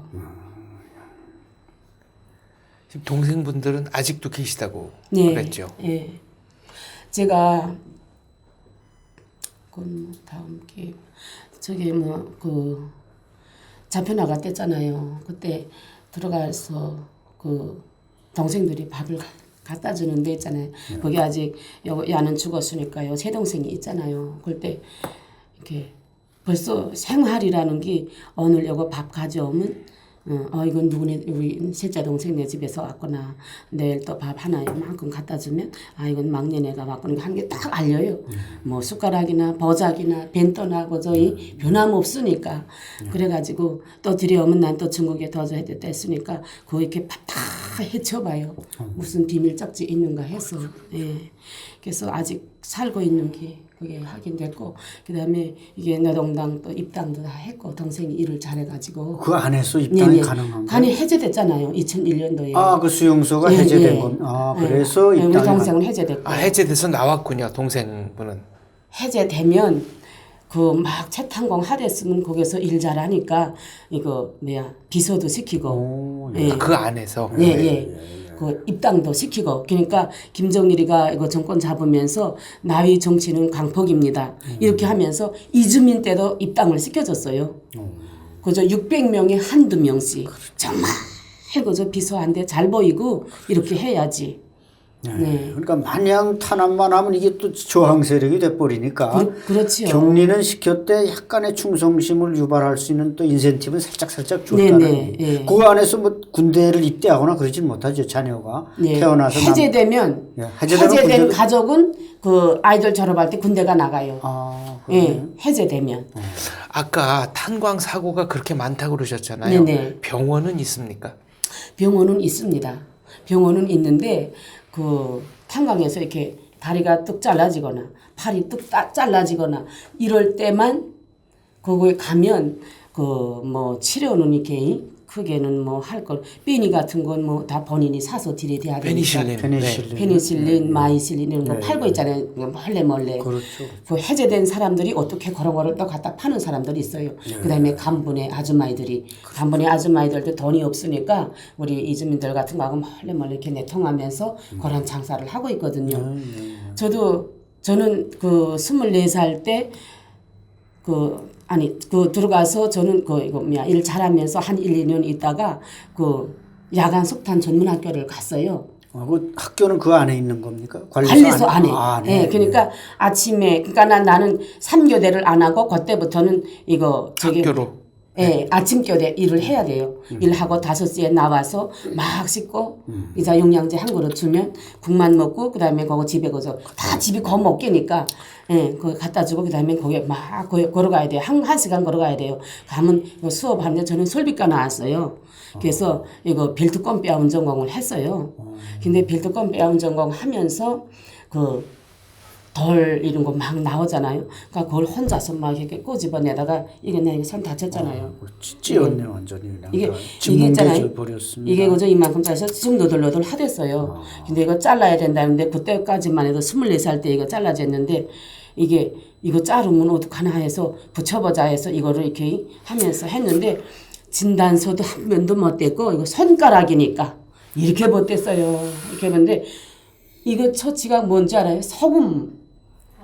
지금 동생분들은 아직도 계시다고 네, 그랬죠. 예, 제가 그 다음 게 저기 뭐 그 잡혀 나갔댔잖아요. 그때 들어가서 그 동생들이 밥을 갖다 주는 데 있잖아요. 거기 아직 야는 죽었으니까요. 새 동생이 있잖아요. 그럴 때 이렇게 벌써 생활이라는 게 오늘 요거 밥 가져오면 이건 누구네 우리 셋째 동생네 집에서 왔구나. 내일 또 밥 하나 요만큼 갖다 주면 이건 막내네가 왔구나 한 게 딱 알려요. 뭐 숟가락이나 버작이나 벤또나 저희 변함없으니까 그래가지고 또 들여오면 난 또 중국에 더 줘야 됐다 했으니까 그거 이렇게 밥 다 헤쳐봐요. 무슨 비밀 쪽지 있는가 해서 예. 그래서 아직 살고 있는 게 그게 확인됐고 그다음에 이게 노동당 또 입당도 다 했고 동생이 일을 잘해가지고 그 안에서 입당이 네네. 가능한가요? 간이 해제됐잖아요. 2001년도에. 그 수용소가 해제된 겁니다. 그래서 우리 입당이 동생은 해제됐고 해제돼서 나왔군요. 동생분은. 해제되면 그 막 채탄공 하됐으면 거기서 일 잘하니까 이거 비서도 시키고 그 안에서. 그 입당도 시키고 그러니까 김정일이가 이거 정권 잡으면서 나위 정치는 강폭입니다. 이렇게 하면서 이주민 때도 입당을 시켜줬어요. 그저 600명에 한두 명씩 정말 그저 비서한테 잘 보이고 이렇게 해야지. 네. 그러니까 마냥 탄압만 하면 이게 또 저항 세력이 돼버리니까 그렇지요. 격리는 시켰대 약간의 충성심을 유발할 수 있는 또 인센티브는 살짝 줬다는 네네. 예. 그 안에서 뭐 군대를 입대하거나 그러진 못하죠. 자녀가 태어나서 해제되면 해제되면 해제된 가족은 그 아이들 졸업할 때 군대가 나가요. 예, 해제되면. 아까 탄광 사고가 그렇게 많다고 그러셨잖아요. 네네. 병원은 있습니까? 병원은 있습니다. 병원은 있는데 그 탄광에서 이렇게 다리가 뚝 잘라지거나 팔이 뚝 잘라지거나 이럴 때만 거기에 가면 그 뭐 치료는 이렇게 크게는 뭐 할 걸 삐니 같은 건 뭐 다 본인이 사서 들여대야 되니까 페니실린, 마이실린 이런 거 팔고 있잖아요. 몰래. 그렇죠. 그 해제된 사람들이 어떻게 그런 거를 또 갖다 파는 사람들이 있어요. 그다음에 간부네 아줌마이들도 돈이 없으니까 우리 이주민들 같은 거하고 몰래 이렇게 내통하면서 그런 장사를 하고 있거든요. 저는 그 24살 때 들어가서 저는 일 잘하면서 한 1, 2년 있다가 그 야간 석탄 전문 학교를 갔어요. 그 학교는 그 안에 있는 겁니까? 관리소 안에. 네. 그러니까 아침에 나는 3교대를 안 하고 그때부터는 학교로. 네, 아침 교대 일을 해야 돼요. 일하고 5시에 나와서 막 씻고 이자 영양제 한 그릇 주면 국만 먹고 그다음에 그거 집에 가서 다 집이 거 먹게니까 그거 갖다 주고 그다음에 거기 막 걸어가야 돼요. 한 시간 걸어가야 돼요. 가면 수업하는데 저는 설비과 나왔어요. 그래서 이거 벨트권 뼈운 전공을 했어요. 근데 벨트권 뼈운 전공 하면서 돌 이런 거 막 나오잖아요. 그러니까 그걸 혼자서 막 이렇게 꼬집어내다가 이게 손 다쳤잖아요. 찌었네 완전히 그냥 이게 있잖아요. 버렸습니다. 이게 그저 이만큼 짜서 지금 너덜너덜 하댔어요. 근데 이거 잘라야 된다는데 그때까지만 해도 24살 때 이거 잘라졌는데 이거 자르면 어떡하나 해서 붙여보자 해서 이거를 이렇게 하면서 했는데 진단서도 한 면도 못 댔고 이거 손가락이니까 이렇게 못 댔어요. 이렇게 했는데 이거 처치가 뭔지 알아요? 소금.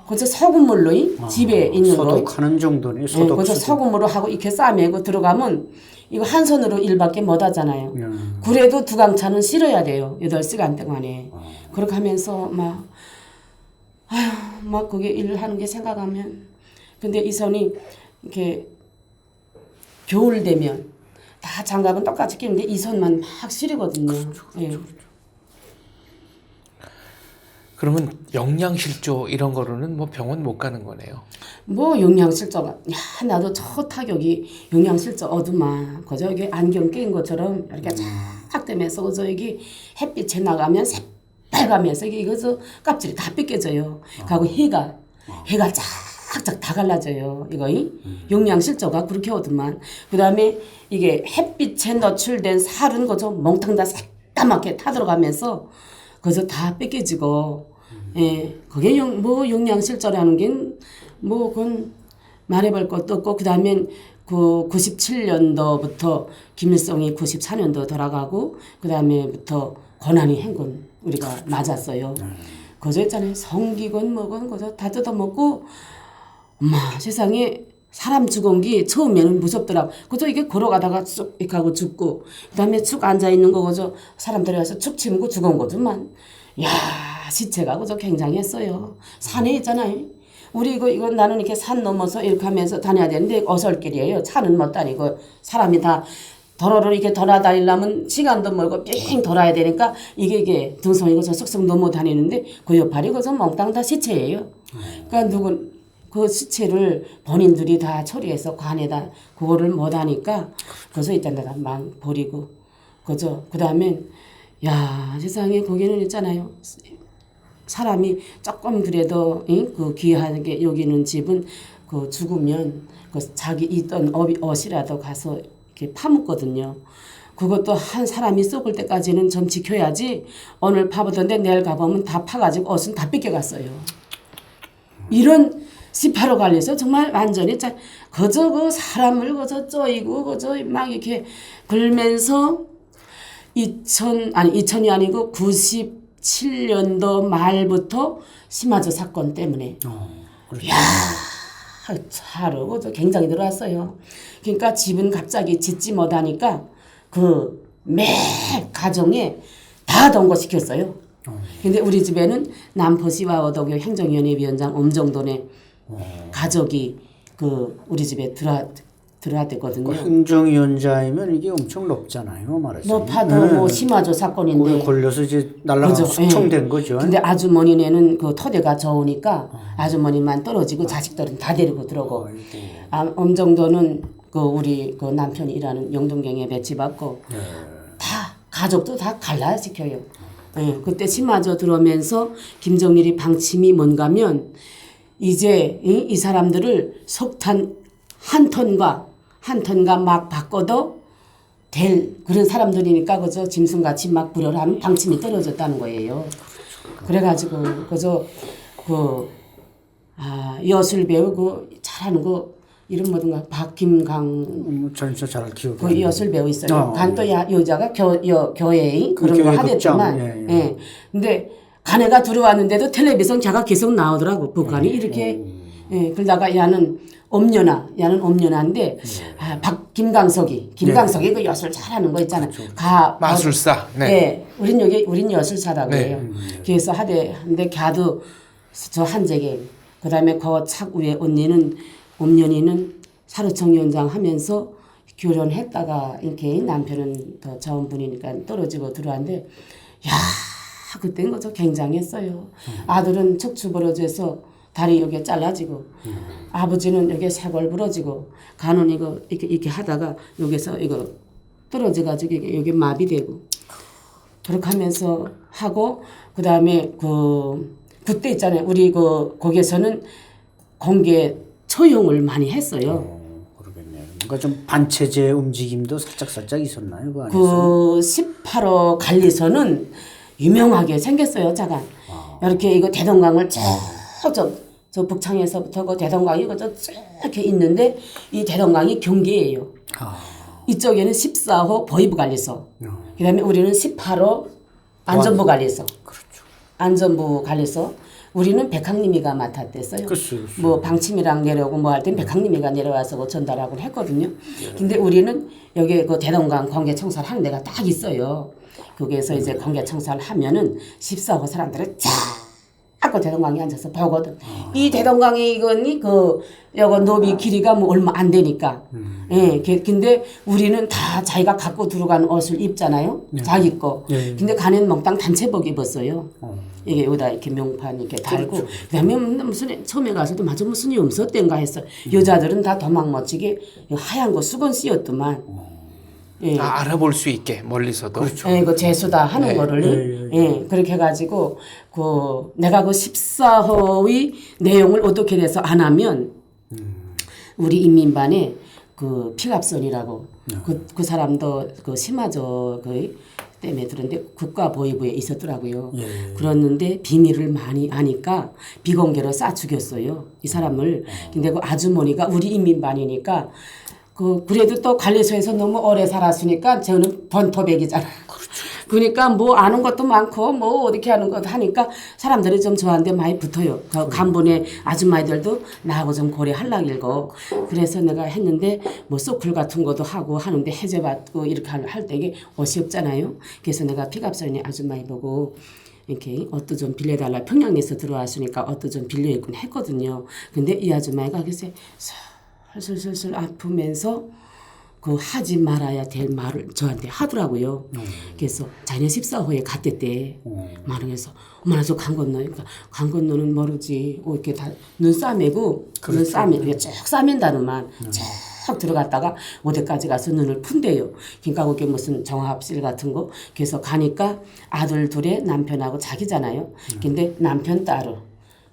그저 소금물로 집에 있는 거. 소독하는 정도네. 그저 소금으로 하고 이렇게 싸매고 들어가면 이거 한 손으로 일밖에 못 하잖아요. 그래도 두강차는 실어야 돼요. 8시간 동안에. 그렇게 하면서 막 그게 일을 하는 게 생각하면. 근데 이 손이 이렇게 겨울 되면 다 장갑은 똑같이 끼는데 이 손만 막 시리거든요. 예. 그러면 영양실조 이런 거로는 뭐 병원 못 가는 거네요. 뭐 영양실조가 나도 첫 타격이 영양실조 어두마 그저 이게 안경 낀 것처럼 이렇게 쫙 되면서 그저 여기 햇빛에 나가면 새빨가면서 이거 저 껍질이 다 뺏겨져요. 그리고 해가 쫙쫙 다 갈라져요. 이거 영양실조가 그렇게 오더만. 그다음에 이게 햇빛에 노출된 살은 그저 몽탕 다 새까맣게 타들어가면서 그래서 다 뺏겨지고, 그게 영양실조라는 게 그건 말해볼 것도 없고, 그 다음엔 97년도부터 김일성이 94년도 돌아가고, 그 다음에부터 고난이 행군 우리가 맞았어요. 그저 있잖아요. 성기건 그저 다 뜯어먹고, 세상에 사람 죽은 게 처음에는 무섭더라고. 그저 이게 걸어가다가 쑥 이렇게 하고 죽고 그다음에 축 앉아 있는 거 그저 사람들이 와서 축 치고 죽은 거지만 야 시체가 그저 굉장했어요. 산에 있잖아요. 우리 이거 나는 이렇게 산 넘어서 이렇게 하면서 다녀야 되는데 어설길이에요. 차는 못 다니고 사람이 다 도로를 이렇게 돌아다니려면 시간도 멀고 삥 돌아야 되니까 이게 등성이고 저 쑥쑥 넘어 다니는데 그 옆팔이 그저 몽땅 다 시체예요. 그러니까 그 시체를 본인들이 다 처리해서 관에다 그거를 못 하니까 그래서 이딴 데다 막 버리고 그저 그다음에 야 세상에 거기는 있잖아요. 사람이 조금 그래도 그 귀하게 여기는 집은 그 죽으면 그 자기 있던 옷이라도 가서 이렇게 파묻거든요. 그것도 한 사람이 썩을 때까지는 좀 지켜야지 오늘 파보던데 내일 가보면 다 파가지고 옷은 다 뺏겨갔어요. 이런 시파로 관리해서 정말 완전히 그저 그 사람을 그저 쪼이고 그저 막 이렇게 걸면서 2000이 아니고 97년도 말부터 심화조 사건 때문에 그렇죠. 야 차로 그저 굉장히 들어왔어요. 그러니까 집은 갑자기 짓지 못하니까 그 매 가정에 다 동거시켰어요. 근데 우리 집에는 남포시와 어도교 행정위원회 위원장 엄정돈의 가족이 그 우리 집에 들어왔댔거든요. 그 행정위원장이면 이게 엄청 높잖아요, 말하자면. 높아도 뭐 심화조 사건인데 거기 걸려서 이제 날라가서 그죠. 숙청된 거죠. 근데 아주머니네는 그 토대가 좋으니까 아주머니만 떨어지고 자식들은 다 데리고 들어오고 엄정도는 그 우리 그 남편이 일하는 영동경에 배치받고 다 가족도 다 갈라시켜요. 예, 그때 심화조 들어오면서 김정일이 방침이 뭔가면 이제 이 사람들을 석탄 한 톤과 막 바꿔도 될 그런 사람들이니까 그저 짐승같이 막 불어라 하면 방침이 떨어졌다는 거예요. 그래가지고 그저 여술 배우 그 잘하는 거 이름 뭐든가 박김강 전혀 잘 기억이 그 여술 배우 있어요. 간또 여자가 교회 그런 거 하겠지만 예. 근데 간애가 들어왔는데도 텔레비전 걔가 계속 나오더라고. 북한이 이렇게 예. 그러다가 야는 엄연한데 김강석이 그 여술 잘하는 거 있잖아요. 마술사. 네. 예. 우린 여술사라고 해요. 그래서 한데 걔도 저 한재계 그다음에 그 착 위에 엄연이는 사료청 위원장 하면서 결혼했다가 이렇게 남편은 더 좋은 분이니까 떨어지고 들어왔는데 야 그때는 그저 굉장했어요. 아들은 척추 부러져서 다리 여기 잘라지고 아버지는 여기 쇄골 부러지고 간은 이거 이렇게 하다가 여기서 이거 떨어져가지고 여기 마비되고 그렇게 하면서 하고 그다음에 그때 있잖아요. 우리 거기에서는 공개 처형을 많이 했어요. 그러겠네요. 뭔가 좀 반체제 움직임도 살짝 있었나요? 그 안에서? 그 18호 관리소는 유명하게 생겼어요. 잠깐 이렇게 이거 대동강을 저 북창에서부터 그 대동강이 이렇게 있는데 이 대동강이 경계예요. 이쪽에는 14호 보위부 관리소. 그다음에 우리는 18호 안전부 관리소. 그렇죠. 안전부 관리소. 우리는 백항님이가 맡았댔어요. 그렇죠. 뭐 방침이랑 내려오고 뭐 할 땐 백항님이가 내려와서 뭐 전달하고 했거든요. 근데 우리는 여기 그 대동강 공개 청사를 하는 데가 딱 있어요. 거기에서 이제 공개 청사를 하면은 14호 사람들은 자꾸 대동강에 앉아서 보거든. 이 대동강이 이거니 요거 노비 길이가 뭐 얼마 안 되니까. 예. 근데 우리는 다 자기가 갖고 들어간 옷을 입잖아요. 자기 거. 근데 가는 몽땅 단체복 입었어요. 이게 여기다 이렇게 명판 이렇게 달고. 그렇죠. 그다음에 무슨 처음에 가서도 맞아 무슨 일 없었던가 했어. 여자들은 다 도망 멋지게 하얀 거 수건 씌었더만. 예. 알아볼 수 있게 멀리서도. 그렇죠. 예, 그 재수다 하는 거를 그렇게 해가지고 내가 그 14호의 내용을 어떻게 돼서 안 하면 우리 인민반에 그 피갑선이라고 그 사람도 그 심화조 때문에 들었는데 국가보위부에 있었더라고요. 그랬는데 비밀을 많이 아니까 비공개로 쏴 죽였어요. 이 사람을. 근데 그 아주머니가 우리 인민반이니까 그래도 또 관리소에서 너무 오래 살았으니까 저는 번토백이잖아요. 그러니까 뭐 아는 것도 많고 뭐 어떻게 하는 것도 하니까 사람들이 좀 저한테 많이 붙어요. 그 간본의 아줌마들도 나하고 좀 고려하려고 그래서 내가 했는데 뭐 소클 같은 것도 하고 하는데 해제받고 이렇게 할 때 이게 옷이 없잖아요. 그래서 내가 픽업선의 아줌마 보고 이렇게 옷도 좀 빌려달라 평양에서 들어왔으니까 옷도 좀 빌려입곤 했거든요. 근데 이 아줌마가 글쎄 슬슬슬슬 아프면서 그 하지 말아야 될 말을 저한테 하더라고요. 그래서 자기네 14호에 갔댔대. 말해서 엄마 저 강 건너요. 그러니까 강 건너는 모르지. 이렇게 다 눈 싸매고 눈 싸매 쭉 싸맨다는만 쭉 들어갔다가 어디까지 가서 눈을 푼대요. 그러니까 그게 무슨 정합실 같은 거. 그래서 가니까 아들 둘에 남편하고 자기잖아요. 근데 남편 따로,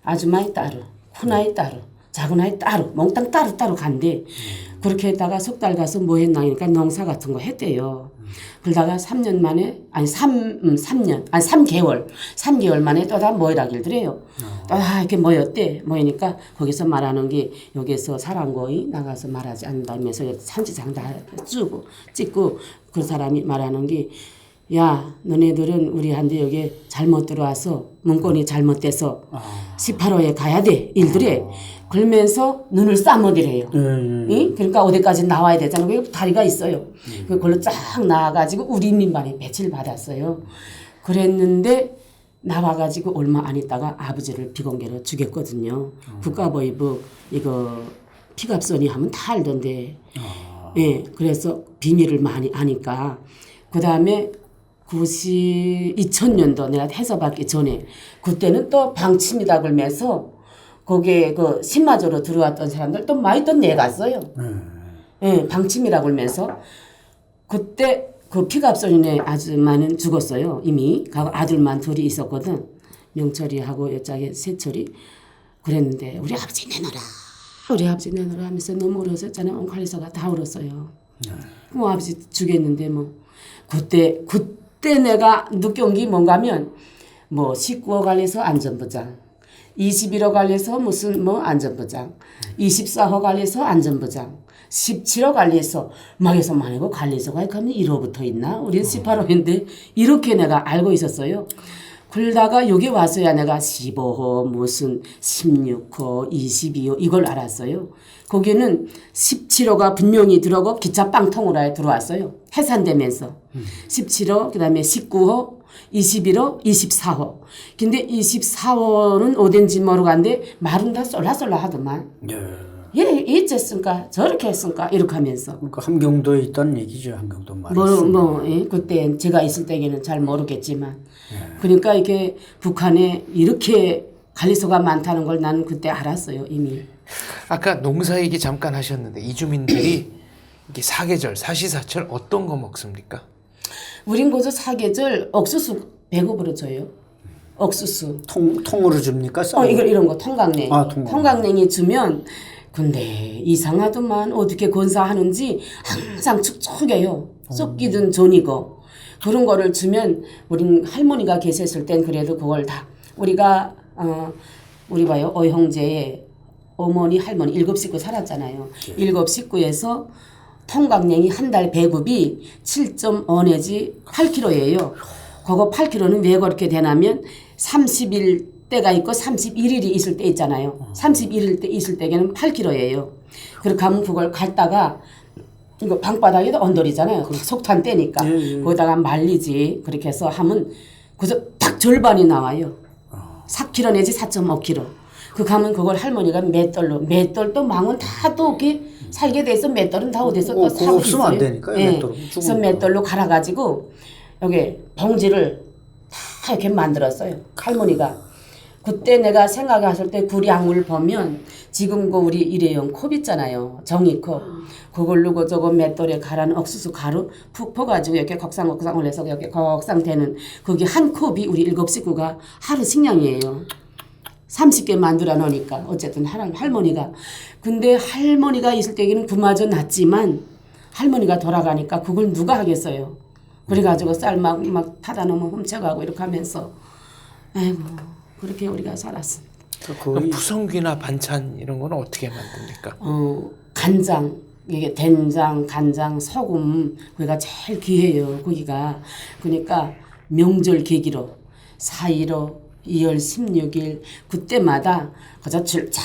아줌마이 따로, 큰아이 따로, 작은아이 따로, 몽땅 따로 간대. 그렇게 했다가 석 달 가서 뭐 했나 하니까 농사 같은 거 했대요. 그러다가 3년 만에, 아니 3개월 만에 또 다 모이라길더래요. 또 다 이렇게 모였대. 모이니까 거기서 말하는 게 여기서 사랑고이 나가서 말하지 않는다면서 산지장 다 찍고 그 사람이 말하는 게 야, 너네들은 우리한테 여기 잘못 들어와서 문건이 잘못돼서 18호에 가야 돼. 일들에. 그러면서 눈을 싸먹이래요. 응? 그러니까 어디까지 나와야 되잖아요. 그 다리가 있어요. 그걸로 쫙 나와가지고 우리 민반에 배치를 받았어요. 그랬는데 나와가지고 얼마 안 있다가 아버지를 비공개로 죽였거든요. 국가보위부 이거 피갑선이 하면 다 알던데. 예, 그래서 비밀을 많이 아니까. 그 다음에 2000년도 내가 해서받기 전에 그때는 또 방침이다 그러면서 거기에 그 신마저로 들어왔던 사람들 또 많이 또 내갔어요. 예, 방침이라고 그러면서 그때 그 피갑선이네 아줌마는 죽었어요. 이미. 아들만 둘이 있었거든. 명철이하고 여짝에 세철이. 그랬는데 우리 아버지 내놔라 하면서 너무 울었었잖아요. 옹칼리서가 다 울었어요. 뭐 아버지 죽였는데 뭐 그때 내가 느껴온 게 뭔가 하면 뭐 19호 관리소 안전부장 21호 관리소 무슨 뭐 안전부장 24호 관리소 안전부장 17호 관리소 막 해서 만약에 관리소가 가면 1호부터 있나? 우리는 18호인데 이렇게 내가 알고 있었어요. 그러다가 여기 와서야 내가 15호 무슨 16호 22호 이걸 알았어요. 거기는 17호가 분명히 들어오고 기차 빵통으로 들어왔어요. 해산되면서 17호 그다음에 19호 21호 24호 근데 24호는 어딘지 모르겠는데 말은 다 쏠라쏠라 하더만 얘 이랬으니까 저렇게 했으니까 이렇게 하면서 그러니까 함경도에 있다는 얘기죠. 함경도 말이. 예, 그때 제가 있을 때에는 잘 모르겠지만 그러니까 이게 북한에 이렇게 관리소가 많다는 걸 나는 그때 알았어요 이미. 아까 농사 얘기 잠깐 하셨는데 이주민들이 이게 사계절, 사시사철 어떤 거 먹습니까? 우린 거저 사계절 옥수수 배급으로 줘요. 옥수수. 통으로 줍니까? 이런 거 통강냉. 통강냉. 통강냉이 주면 근데 이상하더만 어떻게 건사하는지 항상 축축해요. 썩기든 전이고 그런 거를 주면 우린 할머니가 계셨을 땐 그래도 그걸 다 우리가 우리 봐요 어형제의 어머니 할머니 7식구 살았잖아요. 7식구에서 통강냉이 한 달 배급이 7.5 내지 8kg예요. 그거 8kg는 왜 그렇게 되냐면 30일 때가 있고 31일이 있을 때 있잖아요. 31일 때 있을 때에는 8kg예요. 그렇게 하면 그걸 갖다가 이거 방바닥에도 언돌이잖아요. 속탄 때니까. 거기다가 말리지. 그렇게 해서 하면 그저 딱 절반이 나와요. 4kg 내지 4.5kg. 그 가면 그걸 할머니가 맷돌도 망은 다 또 이렇게 살게 돼서 맷돌은 다 어디서 또 사고 없으면 안 있어요. 되니까요. 예. 맷돌은. 그래서 맷돌로 갈아가지고 여기 봉지를 다 이렇게 만들었어요. 할머니가. 그때 내가 생각했을 때 구량을 보면 지금 그 우리 일회용 컵 있잖아요. 종이컵. 그걸로 그 저거 맷돌에 갈아는 옥수수 가루 푹 퍼가지고 이렇게 곡상 올려서 이렇게 곡상 되는 거기 한 컵이 우리 7식구가 하루 식량이에요. 30개 만들어 놓으니까 어쨌든 할머니가. 근데 할머니가 있을 때에는 그마저 낫지만 할머니가 돌아가니까 그걸 누가 하겠어요. 그래가지고 쌀 막 타다 놓으면 훔쳐가고 이렇게 하면서 아이고 그렇게 우리가 살았습니다. 그럼 부성귀나 반찬 이런 거는 어떻게 만듭니까? 간장 이게 된장, 간장, 소금 거기가 제일 귀해요. 거기가 그러니까 명절 계기로 4.15, 2월 16일 그때마다 그저 줄쫙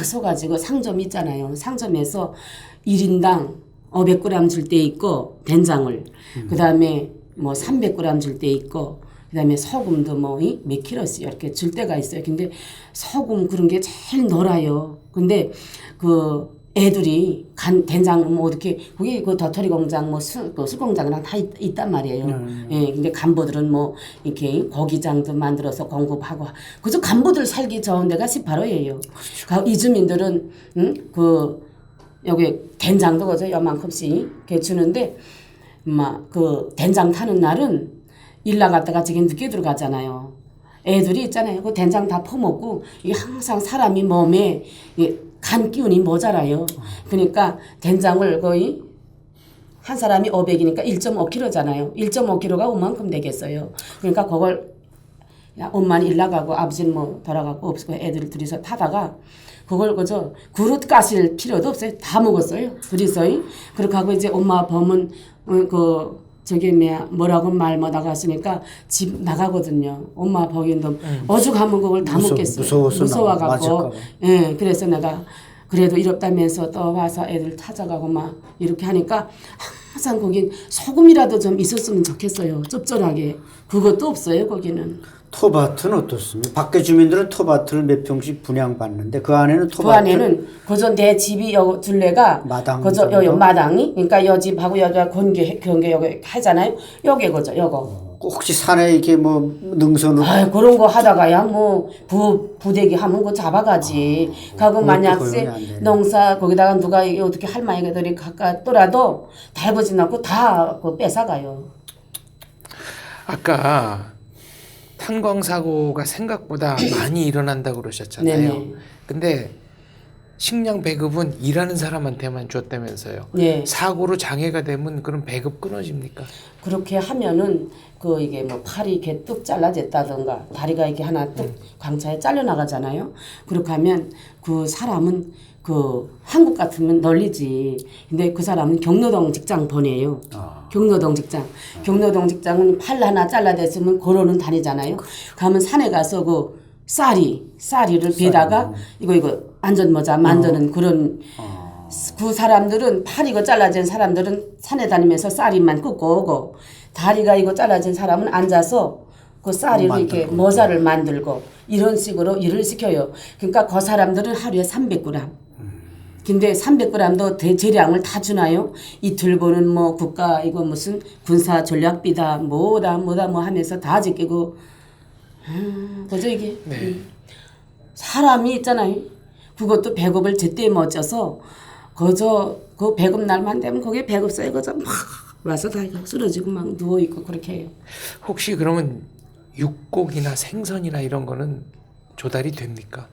서가지고 상점 있잖아요. 상점에서 1인당 500g 줄 때 있고 된장을 그다음에 뭐 300g 줄 때 있고 그다음에 소금도 뭐 몇 킬로씩 이렇게 줄 때가 있어요. 근데 소금 그런 게 제일 놀아요. 근데 그 애들이 된장 뭐 어떻게 그게 그 도토리 공장 뭐 술 공장이랑 다 있단 말이에요. 예, 근데 간부들은 뭐 이렇게 고기장도 만들어서 공급하고 그저 간부들 살기 좋은 데가 18호예요. 이주민들은 그 여기 된장도 그저 요만큼씩 이렇게 주는데 막 그 된장 타는 날은 일 나갔다가 지금 늦게 들어가잖아요. 애들이 있잖아요. 그 된장 다 퍼먹고 이게 항상 사람이 몸에 간 기운이 모자라요. 그러니까 된장을 거의 한 사람이 500이니까 1.5kg잖아요. 1.5kg가 얼만큼 되겠어요. 그러니까 그걸 엄마는 일 나가고 아버지는 뭐 돌아가고 없고 애들 둘이서 타다가 그걸 그저 그릇 까실 필요도 없어요. 다 먹었어요. 둘이서. 그렇게 하고 이제 엄마 보면 그 저기 뭐라고 말 못하고 했으니까 집 나가거든요. 엄마 보기엔도 오죽하면 그걸 다 먹겠어요. 무서워갖고. 예, 그래서 내가 그래도 이렇다면서 또 와서 애들 찾아가고 막 이렇게 하니까 항상 거긴 소금이라도 좀 있었으면 좋겠어요. 짭짤하게. 그것도 없어요, 거기는. 텃밭은 어떻습니까? 밖에 주민들은 텃밭을 몇 평씩 분양받는데 그 안에는 텃밭 그 안에는 그저 내 집이 요 둘레가 마당 그저 요 마당이 그러니까 요 집하고 여기가 경계 여기 하잖아요. 요게 그저 요거. 혹시 산에 이렇게 뭐 능선으로 그런 거 하다가야 뭐 부대기 하면 그거 잡아가지. 가고 만약 농사 거기다가 누가 어떻게 할머니들이 가까더라도 달구지 않고 다 그거 뺏어가요. 아까 탄광 사고가 생각보다 많이 일어난다고 그러셨잖아요. 네네. 근데 식량 배급은 일하는 사람한테만 줬다면서요. 네. 사고로 장애가 되면 그럼 배급 끊어집니까? 그렇게 하면은 그 이게 뭐 팔이 이렇게 뚝 잘라졌다던가 다리가 이렇게 하나 뚝 광차에 잘려 나가잖아요. 그렇게 하면 그 사람은 그 한국 같으면 널리지. 근데 그 사람은 경로동 직장 보내요. 경로동 직장. 경로동 직장은 팔 하나 잘라댔으면 걸어는 다니잖아요. 가면 산에 가서 그 쌀이를 배다가 이거 안전모자 만드는 그런 그 사람들은 팔 이거 잘라진 사람들은 산에 다니면서 쌀이만 끄고 오고 다리가 이거 잘라진 사람은 앉아서 그 쌀이를 이렇게 모자를 만들고 이런 식으로 일을 시켜요. 그러니까 그 사람들은 하루에 300g. 근데 300g도 대재량을 다 주나요? 이틀 보는 뭐 국가 이거 무슨 군사 전략비다 뭐다 뭐 하면서 다 지키고 그죠 이게 사람이 있잖아요. 그것도 배급을 제때 못 쪄서 그저 그 배급 날만 되면 거기에 배급 써요. 그저 막 와서 다 쓰러지고 막 누워 있고 그렇게 해요. 혹시 그러면 육고기나 생선이나 이런 거는 조달이 됩니까?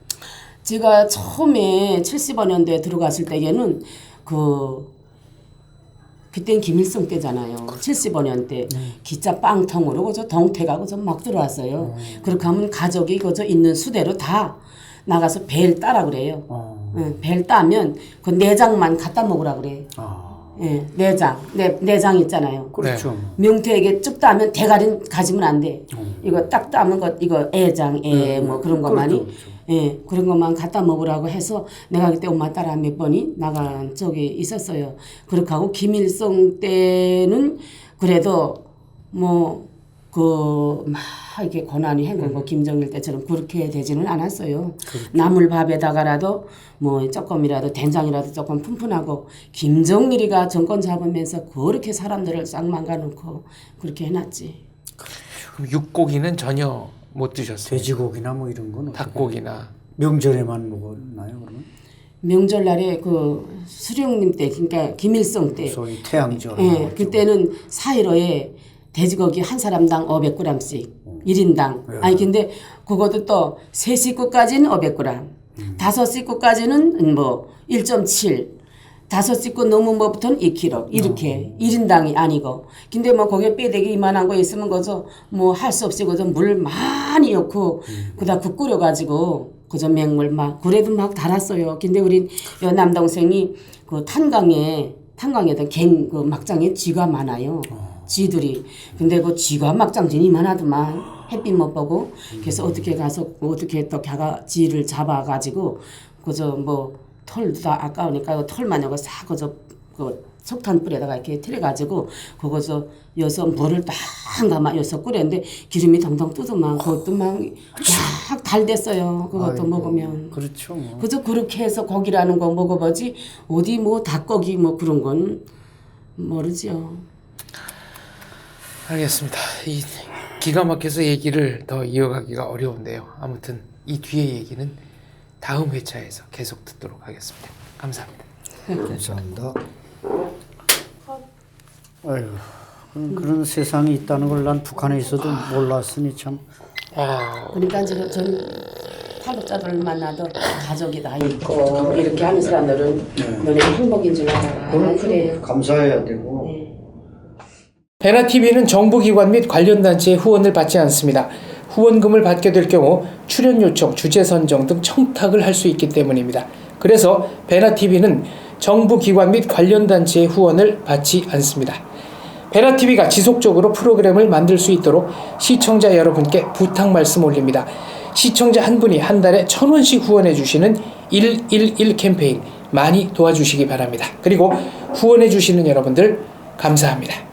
제가 처음에 75년도에 들어갔을 때에는 그땐 김일성 때잖아요. 75년 때 기차 빵통으로 그저 동태가 그저 막 들어왔어요. 그렇게 하면 가족이 그저 있는 수대로 다 나가서 배를 따라 그래요. 배를 따면 그 내장만 갖다 먹으라 그래. 예, 내장 있잖아요. 그렇죠. 명태에게 쭉 따면 대가리는 가지면 안 돼. 이거 딱 따면 이거 애장, 뭐 그런 것만이. 그렇죠. 예, 그런 것만 갖다 먹으라고 해서 내가 그때 엄마 따라 몇 번이 나간 적이 있었어요. 그렇게 하고 김일성 때는 그래도 막 이렇게 고난이 행군고 김정일 때처럼 그렇게 되지는 않았어요. 그렇죠. 나물밥에다가라도 뭐 조금이라도 된장이라도 조금 푼푼하고 김정일이가 정권 잡으면서 그렇게 사람들을 싹 망가놓고 그렇게 해놨지. 그럼 육고기는 전혀 못 드셨어요? 돼지고기나 뭐 이런 건 닭고기나 명절에만 먹었나요 그러면? 명절날에 그 수령님 때 그러니까 김일성 때 소위 태양절. 예, 그때는 4.15에 돼지고기 한 사람당 500g씩 1인당. 아니 근데 그것도 또 세 식구까지는 500g, 다섯 식구까지는 뭐 1.7, 다섯 식구 넘은 뭐부터는 2kg 이렇게 1인당이 아니고. 근데 뭐 거기에 빼대기 이만한 거 있으면 그저 뭐 할 수 없이 그저 물 많이 넣고 그다 국 끓여가지고 그저 맹물 막 그래도 막 달았어요. 근데 우리 남동생이 그 탄강에다 갱 그 막장에 쥐가 많아요. 쥐들이. 근데 그 쥐가 막장진이 많아도만 햇빛 못 보고 그래서 어떻게 가서 어떻게 또 걔가 쥐를 잡아가지고 그저 뭐 털도 다 아까우니까 털만 여기 싹 그저 그 석탄 불에다가 이렇게 틀어가지고 그거서 여서 물을 딱 감아 여서 끓였는데 기름이 덩덩 뜨더만 그것도 막 달댔어요. 그것도 아이고, 먹으면. 그렇죠. 그저 그렇게 해서 고기라는 거 먹어보지 어디 뭐 닭고기 뭐 그런 건 모르죠. 알겠습니다. 이 기가 막혀서 얘기를 더 이어가기가 어려운데요. 아무튼 이 뒤에 얘기는 다음 회차에서 계속 듣도록 하겠습니다. 감사합니다. 감사합니다. 아유, 그런 세상이 있다는 걸 난 북한에 있어도 몰랐으니 참. 그러니까 지금 전 탈북자들을 만나도 가족이 다 있고 이렇게 하는 사람들은 너네 행복인 줄 알아. 그래요. 감사해야 되고. 베나TV는 정부기관 및 관련 단체의 후원을 받지 않습니다. 후원금을 받게 될 경우 출연 요청, 주제 선정 등 청탁을 할 수 있기 때문입니다. 그래서 베나TV는 정부기관 및 관련 단체의 후원을 받지 않습니다. 베나TV가 지속적으로 프로그램을 만들 수 있도록 시청자 여러분께 부탁 말씀 올립니다. 시청자 한 분이 한 달에 1,000원씩 후원해 주시는 111 캠페인 많이 도와주시기 바랍니다. 그리고 후원해 주시는 여러분들 감사합니다.